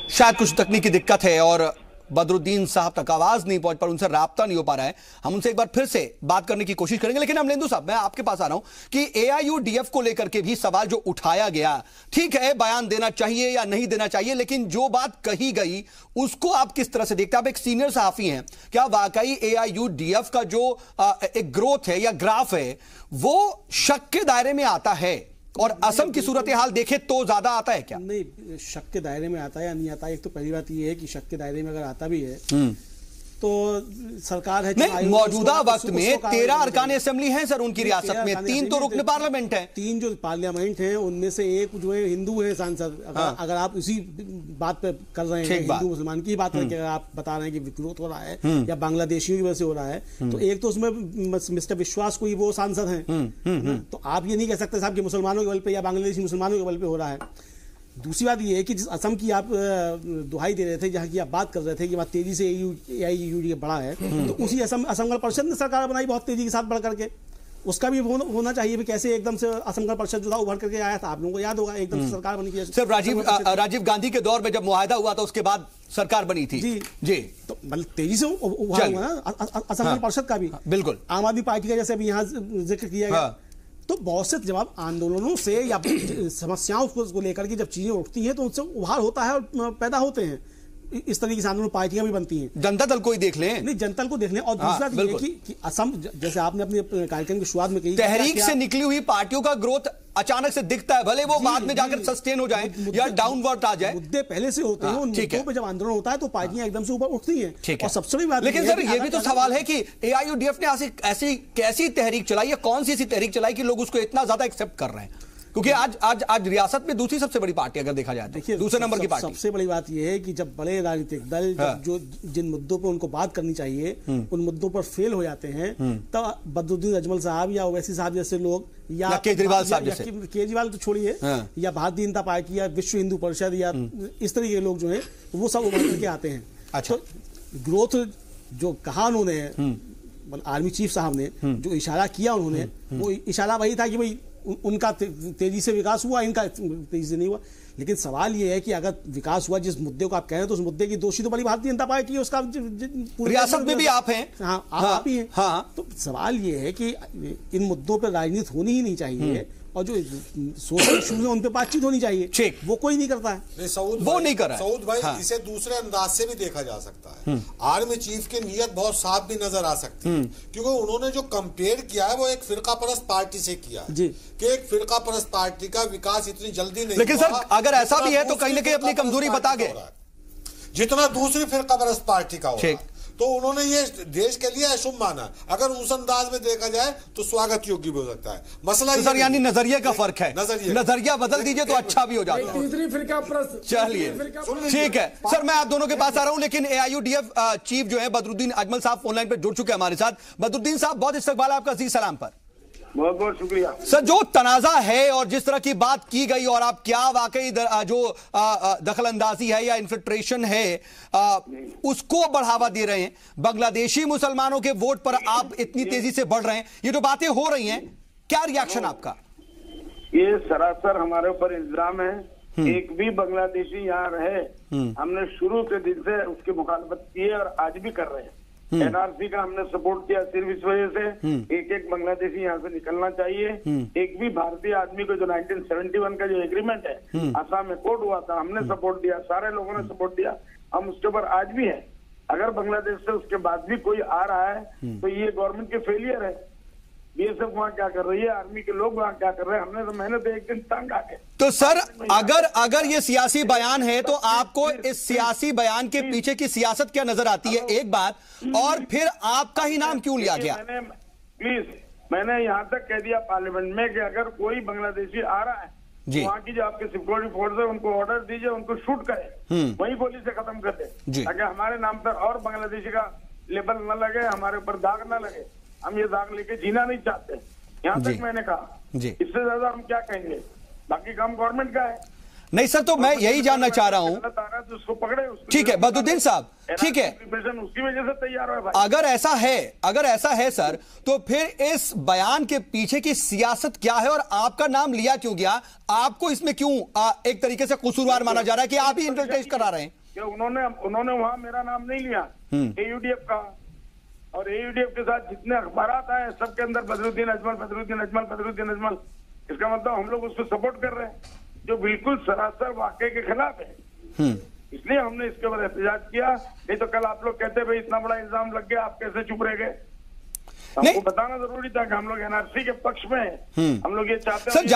शायद कुछ तकनीकी दिक्कत है और बदरुद्दीन साहब तक आवाज नहीं पहुंच पर उनसे राब्ता नहीं हो पा रहा है। हम उनसे एक बार फिर से बात करने की कोशिश करेंगे। लेकिन अमलेंदु साहब, मैं आपके पास आ रहा हूं कि AIUDF को लेकर के भी सवाल जो उठाया गया, ठीक है बयान देना चाहिए या नहीं देना चाहिए, लेकिन जो बात कही गई उसको आप किस तरह से देखते हैं? आप एक सीनियर सहाफी हैं, क्या वाकई AIUDF का जो एक ग्रोथ है या ग्राफ है वो शक के दायरे में आता है? और असम की सूरत हाल देखे तो ज्यादा आता है क्या? नहीं, शक के दायरे में आता है या नहीं आता है, एक तो पहली बात यह है कि शक के दायरे में अगर आता भी है तो सरकार है नहीं, मौजूदा वक्त में 13 अरकान असेंबली हैं सर उनकी रियासत में, 3 तो रुकन पार्लियामेंट है, 3 जो पार्लियामेंट हैं उनमें से एक जो है हिंदू है सांसद। अगर आप इसी बात पे कर रहे हैं, हिंदू मुसलमान की बात करके अगर आप बता रहे हैं कि विरोध हो रहा है या बांग्लादेशियों की वजह से हो रहा है, तो एक तो उसमें मिस्टर विश्वास कोई वो सांसद हैं, तो आप ये नहीं कह सकते साहब कि मुसलमानों के बल पे या बांग्लादेशी मुसलमानों के बल पे हो रहा है। दूसरी बात ये है कि जिस असम की आप दुहाई दे रहे थे, जहां की आप बात कर रहे थे कि वहां तेजी से AIUD बढ़ा है, तो उसी असम गण परिषद ने सरकार बनाई बहुत तेजी के साथ बढ़ करके। उसका भी होना चाहिए, कैसे एकदम से असम गण परिषद जो था उभर करके आया था, आप लोगों को याद होगा, एकदम से सरकार बनी थी। सिर्फ राजीव गांधी के दौर में जब मुआहदा हुआ था उसके बाद सरकार बनी थी। जी तो तेजी से उभरा हुआ ना असम गण परिषद का भी। बिल्कुल, आम आदमी पार्टी का जैसे अभी यहाँ जिक्र किया गया, तो बहुत से जब आंदोलनों से या समस्याओं को लेकर के जब चीजें उठती हैं तो उनसे उभार होता है और पैदा होते हैं, इस तरीके से आंदोलन पार्टियां भी बनती हैं। जनता दल को ही देख लें, नहीं जनता दल को देख लें। और दूसरा ये कि असम, जैसे आपने अपने कार्यक्रम की शुरुआत में कही, तहरीक से निकली हुई पार्टियों का ग्रोथ अचानक से दिखता है, भले वो बाद में जाकर सस्टेन हो जाए या डाउनवर्ड आ जाए, मुद्दे पहले से होते हैं, उन मुद्दों पे जब आंदोलन होता है तो पार्टियां एकदम से ऊपर उठती हैं। और सबसे बड़ी बात, लेकिन सर ये भी तो सवाल है कि AIUDF ने ऐसी कैसी तहरीक चलाई है, कौन सी ऐसी तहरीक चलाई कि लोग उसको इतना ज्यादा एक्सेप्ट कर रहे हैं? क्योंकि आज रियासत में दूसरी सबसे बड़ी पार्टी अगर देखा जाए, देखिए दूसरे नंबर की पार्टी। सबसे बड़ी बात यह है कि जब बड़े राजनीतिक दल जो जिन मुद्दों पर उनको बात करनी चाहिए उन मुद्दों पर फेल हो जाते हैं, तब बदरुद्दीन अजमल साहब या ओवैसी साहब जैसे लोग या केजरीवाल साहब जैसे, केजरीवाल तो छोड़िए, या भारतीय जनता पार्टी या विश्व हिंदू परिषद या इस तरीके के लोग जो है वो सब उभर करके आते हैं। अच्छा, ग्रोथ जो कहा उन्होंने, आर्मी चीफ साहब ने जो इशारा किया उन्होंने, वो इशारा वही था कि भाई उनका तेजी से विकास हुआ, इनका तेजी से नहीं हुआ। लेकिन सवाल ये है कि अगर विकास हुआ जिस मुद्दे को आप कह रहे हैं, तो उस मुद्दे की दोषी तो बड़ी भारतीय जनता पार्टी है, उसका रियासत में भी आप हैं। हाँ, आप ही हैं। हाँ, तो सवाल ये है कि इन मुद्दों पर राजनीति होनी ही नहीं चाहिए, और जो सोशल इश्यूज है उन पे बातचीत होनी चाहिए। ठीक, वो कोई नहीं करता है। वो नहीं कर रहा है सऊद भाई। इसे दूसरे अंदाज से भी देखा जा सकता है। आर्मी चीफ की नीयत बहुत साफ भी नजर आ सकती है, क्योंकि उन्होंने जो कंपेयर किया है वो एक फिरका परस्त पार्टी से किया है जी, कि एक फिरका परस्त पार्टी का विकास इतनी जल्दी नहीं। लेकिन सर अगर ऐसा भी है तो कहीं ना कहीं अपनी कमजोरी बता गए, जितना दूसरी फिरका परस्त पार्टी का हो, तो उन्होंने ये देश के लिए अशुभ माना। अगर उस अंदाज में देखा जाए तो स्वागत योग्य भी हो सकता है। मसला तो सर यानी नजरिए का फर्क है, नजरिया बदल दीजिए तो अच्छा भी हो जाता है। तीसरी फिरका परस्त, चलिए ठीक है सर, मैं आप दोनों के पास आ रहा हूं, लेकिन AIUDF चीफ जो है बदरुद्दीन अजमल साहब फोन लाइन पर जुड़ चुके हैं हमारे साथ। बदरुद्दीन साहब, बहुत इस्तकबाल है आपका जी सलाम पर। बहुत बहुत शुक्रिया सर। जो तनाजा है और जिस तरह की बात की गई, और आप क्या वाकई जो दखल अंदाजी है या इन्फिल्ट्रेशन है उसको बढ़ावा दे रहे हैं, बांग्लादेशी मुसलमानों के वोट पर आप इतनी तेजी से बढ़ रहे हैं, ये जो बातें हो रही हैं, क्या रिएक्शन आपका? ये सरासर हमारे ऊपर इल्जाम है। एक भी बांग्लादेशी यहाँ रहे, हमने शुरू के दिन से उसकी मुखालफत की है और आज भी कर रहे हैं। NRC का हमने सपोर्ट किया सिर्फ इस वजह से, एक बांग्लादेशी यहाँ से निकलना चाहिए। एक भी भारतीय आदमी को, जो 1971 का जो एग्रीमेंट है असम में कोर्ट हुआ था, हमने सपोर्ट दिया, सारे लोगों ने सपोर्ट दिया, हम उसके ऊपर आज भी है। अगर बांग्लादेश से उसके बाद भी कोई आ रहा है तो ये गवर्नमेंट के फेलियर है। BSF वहाँ क्या कर रही है, आर्मी के लोग वहाँ क्या कर रहे हैं, हमने तो मेहनत एक दिन तंग आ गए। तो सर अगर ये सियासी बयान है तो आपको इस सियासी बयान के पीछे की सियासत क्या नजर आती है, एक बात, और फिर आपका ही नाम क्यों लिया गया? मैंने यहाँ तक कह दिया पार्लियामेंट में कि अगर कोई बांग्लादेशी आ रहा है तो वहाँ की जो आपके सिक्योरिटी फोर्स है उनको ऑर्डर दीजिए, उनको शूट करे, वही गोली से खत्म कर दे, ताकि हमारे नाम पर और बांग्लादेशी का लेबल न लगे, हमारे ऊपर दाग न लगे। हम ये दाग लेके जीना नहीं चाहते, यहाँ तक मैंने कहा। इससे ज्यादा हम क्या कहेंगे, बाकी काम गवर्नमेंट का है। नहीं सर, तो मैं यही जानना चाह रहा हूँ। उसको पकड़े, ठीक है बदरुद्दीन साहब, ठीक है, उसकी वजह से तैयार है भाई। अगर ऐसा है सर, तो फिर इस बयान के पीछे की सियासत क्या है और आपका नाम लिया क्यों गया? आपको इसमें क्यों एक तरीके से कसूरवार माना जा रहा है कि आप ही इंटरटेस्ट करा रहे हैं? उन्होंने वहां मेरा नाम नहीं लिया, AUDF का, और AUDF के साथ जितने अखबार आए सबके अंदर बदरुद्दीन अजमल, बदरुद्दीन अजमल, बदरुद्दीन अजमल। इसका मतलब हम लोग उसको सपोर्ट कर रहे हैं, जो बिल्कुल सरासर वाकई के खिलाफ है। इसलिए हमने इसके ऊपर एहतजाज किया। नहीं तो कल आप लोग कहते भाई इतना बड़ा इल्जाम लग गया, आप कैसे चुप रह गए? हमको बताना जरूरी था कि हम लोग एनआरसी के पक्ष में हैं। हम लोग ये चाहते हैं। सर,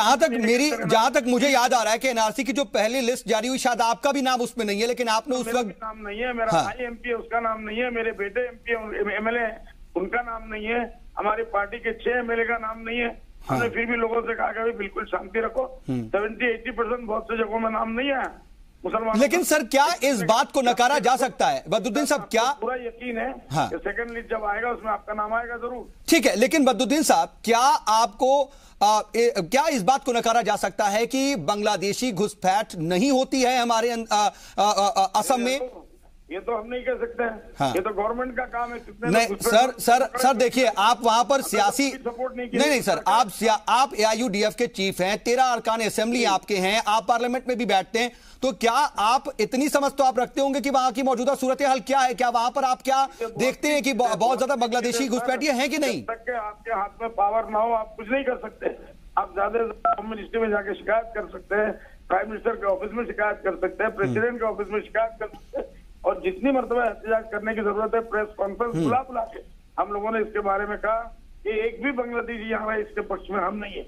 जहां तक मुझे याद आ रहा है कि एनआरसी की जो पहली लिस्ट जारी हुई, शायद आपका भी नाम उसमें नहीं है, लेकिन आपने उस वक्त नाम नहीं है, मेरा भाई एमपी है उसका नाम नहीं है, मेरे बेटे एमपी एमएलए उनका नाम नहीं है, हमारी पार्टी के 6 एमएलए का नाम नहीं है। हमने फिर भी लोगों से कहा कि बिल्कुल शांति रखो। 70-80% बहुत से जगहों में नाम नहीं है मुसलमान। लेकिन सर, क्या इस बात को नकारा जा सकता है बदरुद्दीन साहब? क्या पूरा यकीन है कि सेकंड लिस्ट जब आएगा उसमें आपका नाम आएगा जरूर। ठीक है, लेकिन बदरुद्दीन साहब, क्या आपको क्या इस बात को नकारा जा सकता है कि बांग्लादेशी घुसपैठ नहीं होती है हमारे असम में? ये तो हम नहीं कह सकते हैं। ये तो गवर्नमेंट का काम है। नहीं सर देखिए, आप वहां पर सियासी सपोर्ट नहीं सर, आप AIUDF के चीफ हैं, 13 अरकान असेंबली आपके हैं, आप पार्लियामेंट में भी बैठते हैं, तो क्या आप इतनी समझ तो आप रखते होंगे कि वहां की मौजूदा सूरत हाल क्या है? क्या वहां पर आप क्या देखते हैं कि बहुत ज्यादा बांग्लादेशी घुसपैठिए हैं कि नहीं? आपके हाथ में पावर ना हो आप कुछ नहीं कर सकते। आप ज्यादा होम मिनिस्ट्री में जाके शिकायत कर सकते हैं, प्राइम मिनिस्टर के ऑफिस में शिकायत कर सकते हैं, प्रेसिडेंट के ऑफिस में शिकायत कर सकते हैं, और जितनी मर्तबा एहतजाज करने की जरूरत है प्रेस कॉन्फ्रेंस बुला के हम लोगों ने इसके बारे में कहा कि एक भी बांग्लादेशी यहाँ है इसके पक्ष में हम नहीं है,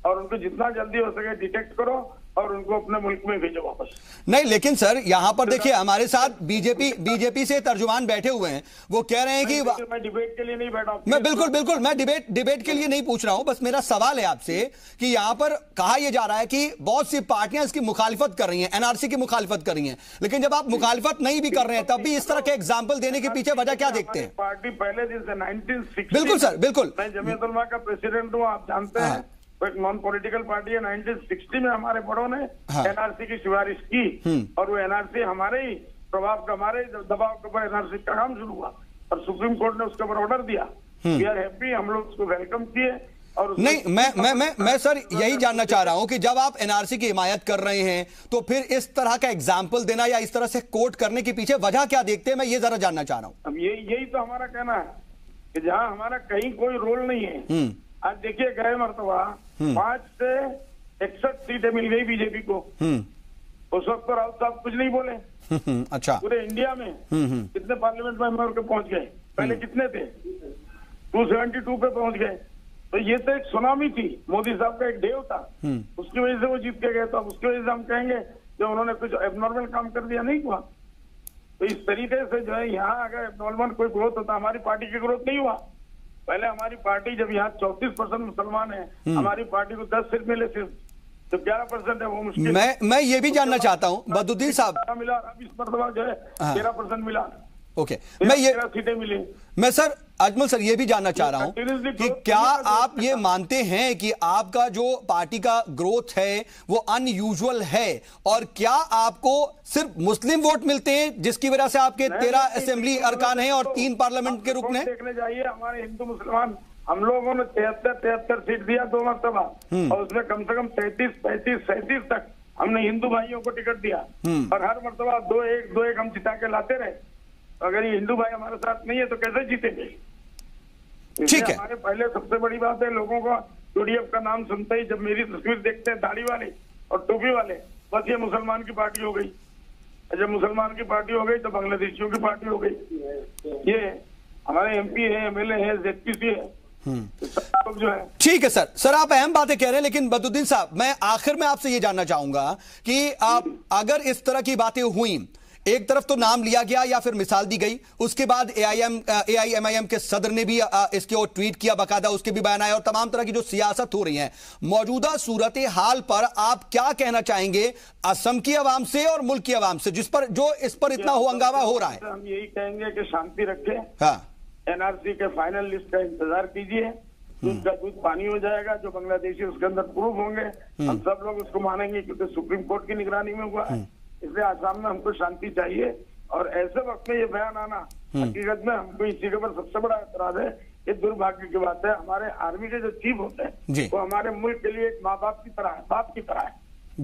और उनको जितना जल्दी हो सके डिटेक्ट करो और उनको अपने मुल्क में भेजो वापस। नहीं, लेकिन सर यहां पर देखिए, हमारे साथ बीजेपी से तर्जुमान बैठे हुए हैं, वो कह रहे हैं कि मैं डिबेट के लिए नहीं बैठा हूं। मैं बिल्कुल मैं डिबेट के लिए नहीं पूछ रहा हूं, बस मेरा सवाल है आपसे कि यहां पर कहा यह जा रहा है कि बहुत सी पार्टियां इसकी मुखालिफत कर रही हैं, एनआरसी की मुखालिफत कर रही हैं, लेकिन जब आप मुखालिफत नहीं भी कर रहे हैं तब भी इस तरह के एग्जाम्पल देने के पीछे वजह क्या देखते हैं? पार्टी पहले दिन से 1960 बिल्कुल सर, बिल्कुल, मैं जमीयत उलमा का प्रेसिडेंट हूँ, आप जानते हैं। एक नॉन पॉलिटिकल पार्टी है। 1960 में हमारे बड़ों ने एनआरसी की सिफारिश की और वो एनआरसी हमारे ही प्रभाव का, हमारे दबाव के ऊपर एनआरसी का काम शुरू हुआ और सुप्रीम कोर्ट ने उसके ऊपर ऑर्डर दिया। वी आर हैप्पी, हम लोग उसको वेलकम किए। और नहीं, मैं सर यही जानना चाह रहा हूं कि जब आप एनआरसी की हिमायत कर रहे हैं तो फिर इस तरह का एग्जाम्पल देना या इस तरह से कोट करने के पीछे वजह क्या देखते हैं, मैं ये जरा जानना चाह रहा हूं। अब यही तो हमारा कहना है कि जहां हमारा कहीं कोई रोल नहीं है। आज देखिए, गए मरतबा 5 से 61 सीटें मिल गई बीजेपी को। उस वक्त तो राउत साहब कुछ नहीं बोले। अच्छा, पूरे इंडिया में कितने पार्लियामेंट मेंबर के पहुंच गए? पहले कितने थे? 272 पे पहुंच गए। तो ये तो एक सुनामी थी, मोदी साहब का एक ढेव था, उसकी वजह से वो जीत के गए। तो अब उसकी वजह से हम कहेंगे कि उन्होंने कुछ एबनॉर्मल काम कर दिया? नहीं हुआ। तो इस तरीके से जो है, यहाँ अगर एबनॉर्मल कोई ग्रोथ होता, हमारी पार्टी की ग्रोथ नहीं हुआ। पहले हमारी पार्टी जब यहाँ 34% मुसलमान है, हमारी पार्टी को 10 सीट मिले सिर्फ, तो 11% है वो मुश्किल। मैं ये भी जानना चाहता हूँ बदरुद्दीन साहब, मिला अब इस मरतबा जो है 13% मिला। ओके, मैं ये सीटें मिली। मैं सर अजमल सर ये भी जानना चाह रहा हूं कि क्या आप ये मानते हैं कि आपका जो पार्टी का ग्रोथ है वो अनयूजुअल है, और क्या आपको सिर्फ मुस्लिम वोट मिलते हैं जिसकी वजह से आपके 13 असेंबली अरकान हैं और 3 पार्लियामेंट के रुकन हैं? देखने जाइए, हमारे हिंदू मुसलमान हम लोगों ने 73 सीट दिया 2 मरतबा, और उसमें कम से कम 33, 35, 37 तक हमने हिंदू भाइयों को टिकट दिया, और हर मरतबा 2-1 हम जिता के लाते रहे। अगर ये हिंदू भाई हमारे साथ नहीं है तो कैसे जीतेंगे? ठीक है, हमारे पहले सबसे बड़ी बात है, लोगों को यूडीएफ का नाम सुनते ही जब मेरी तस्वीर देखते हैं दाढ़ी वाले और टोपी वाले, बस ये मुसलमान की पार्टी हो गई। जब मुसलमान की पार्टी हो गई तो बांग्लादेशियों की पार्टी हो गई। ये हमारे एमपी है, एमएलए है, जेडपीसी है, जो है। ठीक है सर आप अहम बातें कह रहे हैं, लेकिन बदरुद्दीन साहब मैं आखिर में आपसे ये जानना चाहूंगा कि आप अगर इस तरह की बातें हुई, एक तरफ तो नाम लिया गया या फिर मिसाल दी गई, उसके बाद AIMIM के सदर ने भी इसके ओर ट्वीट किया, बाकायदा उसके भी बयान आए, और तमाम तरह की जो सियासत हो रही है, मौजूदा सूरत हाल पर आप क्या कहना चाहेंगे असम की आवाम से और मुल्क की आवाम से, जिस पर जो इस पर इतना हंगामा हो रहा है? हम यही कहेंगे कि शांति रखें। हाँ, एनआरसी के फाइनल लिस्ट का इंतजार कीजिए। दूध का दूध पानी हो जाएगा, जो बांग्लादेशी उसके अंदर प्रूफ होंगे, हम सब लोग उसको मानेंगे, क्योंकि सुप्रीम कोर्ट की निगरानी में हुआ है। इसलिए आसाम में हमको शांति चाहिए, और ऐसे वक्त में ये बयान आना हकीकत में हमको इसी के ऊपर सबसे बड़ा एतराज है। ये दुर्भाग्य की बात है। हमारे आर्मी के जो चीफ होते हैं वो हमारे मुल्क के लिए एक माँ बाप की तरह है, बाप की तरह है।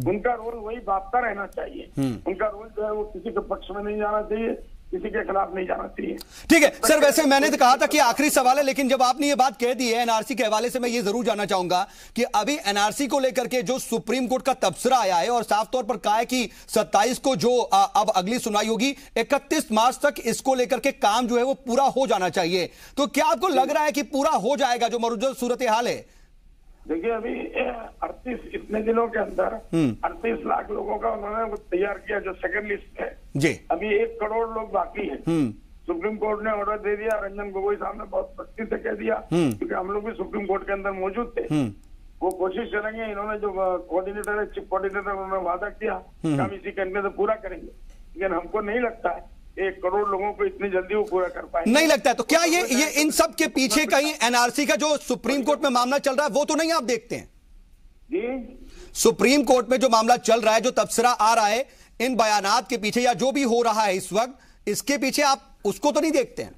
उनका रोल वही बाप का रहना चाहिए। उनका रोल जो है वो किसी के पक्ष में नहीं जाना चाहिए, किसी के खिलाफ नहीं जाना चाहिए। ठीक है सर, वैसे मैंने तो कहा था कि आखिरी सवाल है, लेकिन जब आपने ये बात कह दी है एनआरसी के हवाले से, मैं ये जरूर जानना चाहूंगा कि अभी एनआरसी को लेकर के जो सुप्रीम कोर्ट का तबसरा आया है और साफ तौर पर कहा है कि 27 को जो अब अगली सुनवाई होगी, 31 मार्च तक इसको लेकर के काम जो है वो पूरा हो जाना चाहिए, तो क्या आपको लग रहा है कि पूरा हो जाएगा जो मौजूदा सूरत हाल है? देखिए अभी 38 इतने दिनों के अंदर 38 लाख लोगों का उन्होंने तैयार किया जो सेकंड लिस्ट है जी। अभी 1 करोड़ लोग बाकी है। सुप्रीम कोर्ट ने ऑर्डर दे दिया, रंजन गोगोई साहब ने बहुत सख्ती से कह दिया, क्योंकि हम लोग भी सुप्रीम कोर्ट के अंदर मौजूद थे। वो कोशिश करेंगे, इन्होंने जो कोऑर्डिनेटर है, चीफ कोऑर्डिनेटर, उन्होंने वादा किया कि हम इसी कैंपे से पूरा करेंगे, लेकिन हमको नहीं लगता है 1 करोड़ लोगों को इतनी जल्दी वो पूरा कर पाएंगे। नहीं लगता है। तो क्या ये इन सब के पीछे कहीं एनआरसी का जो सुप्रीम कोर्ट में मामला चल रहा है वो तो नहीं आप देखते हैं? जी, सुप्रीम कोर्ट में जो मामला चल रहा है, जो तबसरा आ रहा है इन बयानात के पीछे या जो भी हो रहा है इस वक्त, इसके पीछे आप उसको तो नहीं देखते हैं?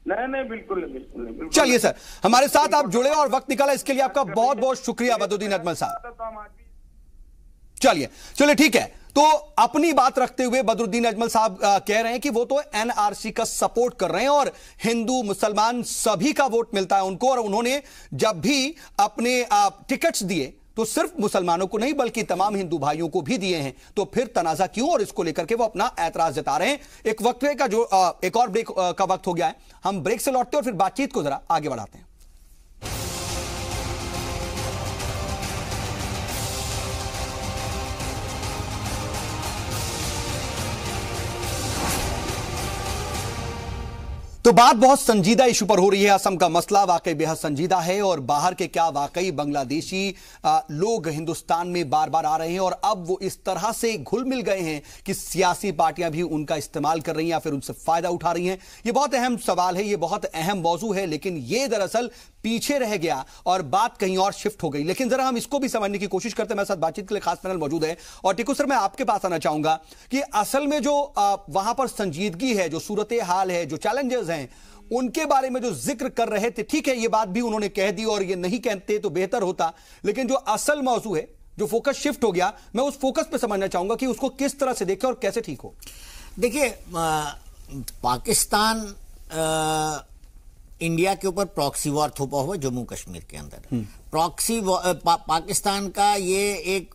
नहीं, बिल्कुल नहीं। चलिए सर, हमारे साथ आप जुड़े और वक्त निकाला, इसके लिए आपका बहुत बहुत शुक्रिया बदरुद्दीन अजमल साहब। चलिए ठीक है, तो अपनी बात रखते हुए बदरुद्दीन अजमल साहब कह रहे हैं कि वो तो एनआरसी का सपोर्ट कर रहे हैं और हिंदू मुसलमान सभी का वोट मिलता है उनको, और उन्होंने जब भी अपने टिकट्स दिए तो सिर्फ मुसलमानों को नहीं बल्कि तमाम हिंदू भाइयों को भी दिए हैं, तो फिर तनाजा क्यों? और इसको लेकर के वो अपना ऐतराज जता रहे हैं। एक वक्फे का जो एक और ब्रेक का वक्त हो गया है, हम ब्रेक से लौटते हैं और फिर बातचीत को जरा आगे बढ़ाते हैं। तो बात बहुत संजीदा इशू पर हो रही है। असम का मसला वाकई बेहद संजीदा है और बाहर के क्या वाकई बांग्लादेशी लोग हिंदुस्तान में बार बार आ रहे हैं और अब वो इस तरह से घुल मिल गए हैं कि सियासी पार्टियां भी उनका इस्तेमाल कर रही हैं या फिर उनसे फायदा उठा रही हैं। ये बहुत अहम सवाल है, ये बहुत अहम मौजू है, लेकिन ये दरअसल पीछे रह गया और बात कहीं और शिफ्ट हो गई। लेकिन जरा हम इसको भी समझने की कोशिश करते हैं। मेरे साथ बातचीत के लिए खास पैनल मौजूद है और टिकू सर, मैं आपके पास आना चाहूंगा कि असल में जो वहां पर संजीदगी है, जो सूरत हाल है, जो चैलेंजेस हैं, उनके बारे में जो जिक्र कर रहे थे, ठीक है ये बात भी उन्होंने कह दी और ये नहीं कहते तो बेहतर होता, लेकिन जो असल मौजू है, जो फोकस शिफ्ट हो गया, मैं उस फोकस पे समझना चाहूंगा कि उसको किस तरह से देखें और कैसे ठीक हो। देखिए, पाकिस्तान इंडिया के ऊपर प्रॉक्सी वॉर थोपा हुआ जम्मू कश्मीर के अंदर। प्रॉक्सी पाकिस्तान का ये एक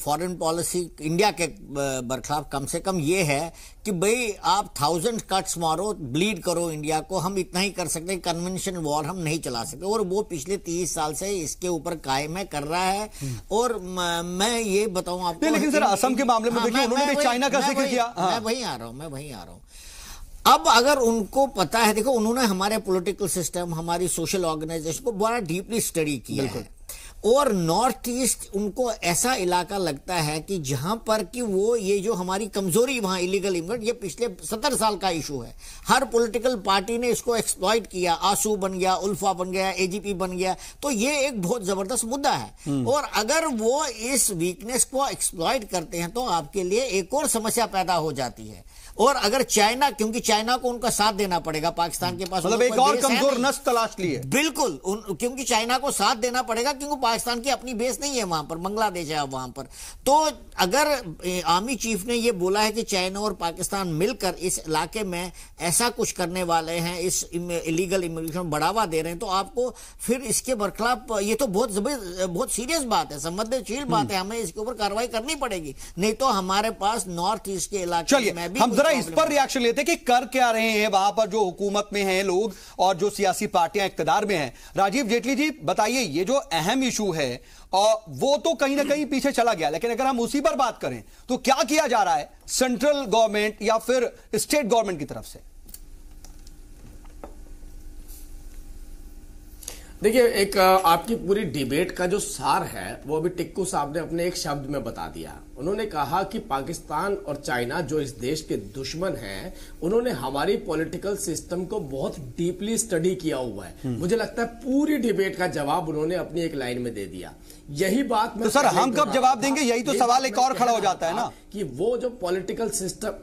फॉरेन पॉलिसी इंडिया के बरखिलाफ कम से कम ये है कि भाई आप 1000 कट्स मारो, ब्लीड करो इंडिया को, हम इतना ही कर सकते हैं, कन्वेंशन वॉर हम नहीं चला सकते। और वो पिछले 30 साल से इसके ऊपर कायम है, कर रहा है। और मैं ये बताऊं आपको, लेकिन सर असम के मामले में देखिए उन्होंने भी चाइना का जिक्र किया। मैं वहीं आ रहा हूं। अब अगर उनको पता है, देखो उन्होंने हमारे पॉलिटिकल सिस्टम, हमारी सोशल ऑर्गेनाइजेशन को बड़ा डीपली स्टडी किया है और नॉर्थ ईस्ट उनको ऐसा इलाका लगता है कि जहां पर कि वो ये जो हमारी कमजोरी वहां इलीगल इमिग्रेंट, ये पिछले 70 साल का इशू है। हर पॉलिटिकल पार्टी ने इसको एक्सप्लॉइट किया, आंसू बन गया, उल्फा बन गया, एजीपी बन गया, तो ये एक बहुत जबरदस्त मुद्दा है। और अगर वो इस वीकनेस को एक्सप्लॉइट करते हैं तो आपके लिए एक और समस्या पैदा हो जाती है। और अगर चाइना, क्योंकि चाइना को उनका साथ देना पड़ेगा, पाकिस्तान के पास मतलब एक और कमजोर नस तलाश ली है। बिल्कुल, क्योंकि चाइना को साथ देना पड़ेगा, क्योंकि पाकिस्तान की अपनी बेस नहीं है वहां पर, बांग्लादेश है वहां पर। तो अगर आर्मी चीफ ने यह बोला है कि चाइना और पाकिस्तान मिलकर इस इलाके में ऐसा कुछ करने वाले हैं, इस इलीगल इमिग्रेशन बढ़ावा दे रहे हैं, तो आपको फिर इसके बरखिलाफ, ये तो बहुत सीरियस बात है, संवेदनशील बात है, हमें इसके ऊपर कार्रवाई करनी पड़ेगी, नहीं तो हमारे पास नॉर्थ ईस्ट के इलाके में भी इस पर रिएक्शन लेते कि कर क्या रहे हैं वहां पर जो हुकूमत में हैं लोग और जो सियासी पार्टियां इख्तिदार में हैं। राजीव जेटली जी बताइए, ये जो अहम इशू है और वो तो कहीं ना कहीं पीछे चला गया, लेकिन अगर हम उसी पर बात करें तो क्या किया जा रहा है सेंट्रल गवर्नमेंट या फिर स्टेट गवर्नमेंट की तरफ से? देखिए, एक आपकी पूरी डिबेट का जो सार है वो अभी टिक्कू साहब ने अपने एक शब्द में बता दिया। उन्होंने कहा कि पाकिस्तान और चाइना जो इस देश के दुश्मन हैं, उन्होंने हमारी पॉलिटिकल सिस्टम को बहुत डीपली स्टडी किया हुआ है। मुझे लगता है पूरी डिबेट का जवाब उन्होंने अपनी एक लाइन में दे दिया। यही बात तो सर हम कब जवाब देंगे? यही तो सवाल एक और खड़ा हो जाता है ना कि वो जो पॉलिटिकल सिस्टम,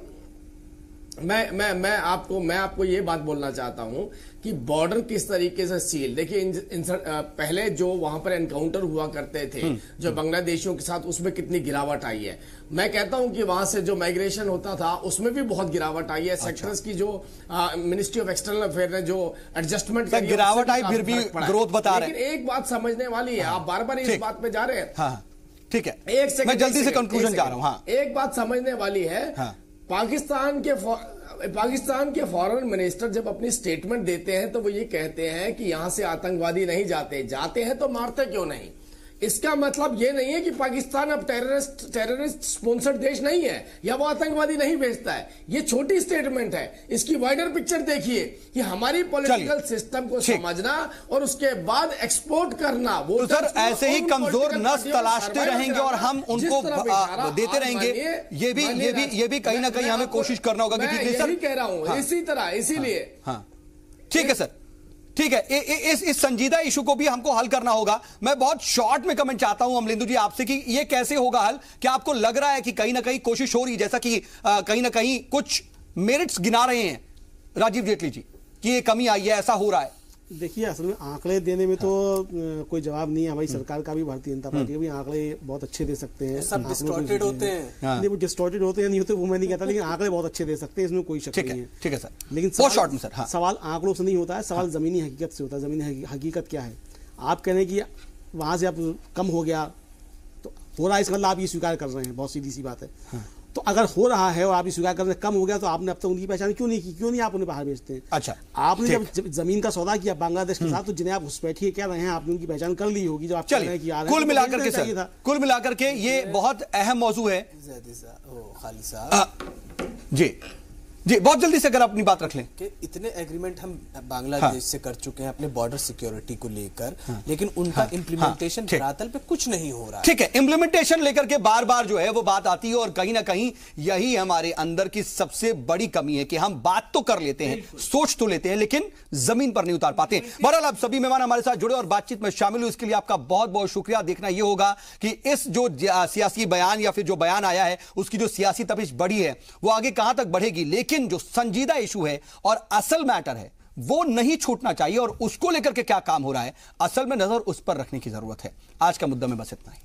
मैं आपको ये बात बोलना चाहता हूं कि बॉर्डर किस तरीके से सील, देखिए पहले जो वहां पर एनकाउंटर हुआ करते थे जो बांग्लादेशियों के साथ, उसमें कितनी गिरावट आई है। मैं कहता हूं कि वहां से जो माइग्रेशन होता था उसमें भी बहुत गिरावट आई है। सेक्टर्स की जो मिनिस्ट्री ऑफ एक्सटर्नल अफेयर ने जो एडजस्टमेंट गिरावट आई, फिर भी ग्रोथ बता रहे हैं। लेकिन एक बात समझने वाली है, आप बार बार इस बात पे जा रहे हैं। हाँ, ठीक है, एक सेकंड, मैं जल्दी से कंक्लूजन जा रहा हूं। हाँ, एक बात समझने वाली है। पाकिस्तान के फॉरेन मिनिस्टर जब अपनी स्टेटमेंट देते हैं तो वो ये कहते हैं कि यहां से आतंकवादी नहीं जाते हैं तो मारते क्यों नहीं। इसका मतलब ये नहीं है कि पाकिस्तान अब टेररिस्ट स्पॉन्सर्ड देश नहीं है या वो आतंकवादी नहीं भेजता है। ये छोटी स्टेटमेंट है, इसकी वाइडर पिक्चर देखिए कि हमारी पॉलिटिकल सिस्टम को समझना और उसके बाद एक्सपोर्ट करना। वो तो सर ऐसे ही कमजोर नस तलाशते रहेंगे और हम उनको देते रहेंगे। ये भी कहीं ना कहीं हमें कोशिश करना होगा। यही कह रहा हूं, इसी तरह, इसीलिए। ठीक है सर, ठीक है, इस संजीदा इशू को भी हमको हल करना होगा। मैं बहुत शॉर्ट में कमेंट चाहता हूं अमलेंदु जी आपसे कि ये कैसे होगा हल। क्या आपको लग रहा है कि कहीं ना कहीं कोशिश हो रही है, जैसा कि कहीं ना कहीं कुछ मेरिट्स गिना रहे हैं राजीव जेटली जी कि ये कमी आई है, ऐसा हो रहा है? देखिए, असल में आंकड़े देने में तो कोई जवाब नहीं है। हमारी सरकार का भी, भारतीय जनता पार्टी के भी आंकड़े बहुत अच्छे दे सकते हैं। सब डिस्टॉर्टेड होते हैं। नहीं, वो डिस्टॉर्टेड होते हैं, नहीं होते वो मैं नहीं कहता, लेकिन आंकड़े बहुत अच्छे दे सकते हैं, इसमें कोई शक नहीं है। ठीक है सर, लेकिन बहुत शॉर्ट में सर। हाँ, सवाल आंकड़ों से नहीं होता है, सवाल जमीनी हकीकत से होता है। जमीनी हकीकत क्या है? आप कह रहे हैं कि वहां से अब कम हो गया तो हो रहा है, इसका मतलब आप ये स्वीकार कर रहे हैं, बहुत सीधी सी बात है। तो अगर हो रहा है और आप स्वीकार करने कम हो गया तो आपने अब तक उनकी पहचान क्यों नहीं की? क्यों नहीं आप उन्हें बाहर भेजते हैं? अच्छा, आपने जब जमीन का सौदा किया बांग्लादेश के साथ, तो जिन्हें आप घुसपैठिए कह रहे हैं, आपने उनकी पहचान कर ली होगी। जो आप कह रहे हैं कि यार, कुल मिलाकर के ये बहुत अहम मौजू है। जी, बहुत जल्दी से अगर अपनी बात रख लें कि इतने एग्रीमेंट हम बांग्लादेश से कर चुके हैं अपने बॉर्डर सिक्योरिटी को लेकर, लेकिन उनका इम्प्लीमेंटेशन धरातल पे कुछ नहीं हो रहा है। ठीक है, इम्प्लीमेंटेशन लेकर के बार बार जो है वो बात आती है और कहीं ना कहीं यही हमारे अंदर की सबसे बड़ी कमी है कि हम बात तो कर लेते हैं, सोच तो लेते हैं, लेकिन जमीन पर नहीं उतार पाते। बहरहाल आप सभी मेहमान हमारे साथ जुड़े और बातचीत में शामिल हुए, इसके लिए आपका बहुत बहुत शुक्रिया। देखना यह होगा कि इस जो सियासी बयान या फिर जो बयान आया है उसकी जो सियासी तपिश बढ़ी है वो आगे कहां तक बढ़ेगी, लेकिन जो संजीदा इशू है और असल मैटर है वो नहीं छूटना चाहिए और उसको लेकर के क्या काम हो रहा है असल में नजर उस पर रखने की जरूरत है। आज का मुद्दा में बस इतना ही।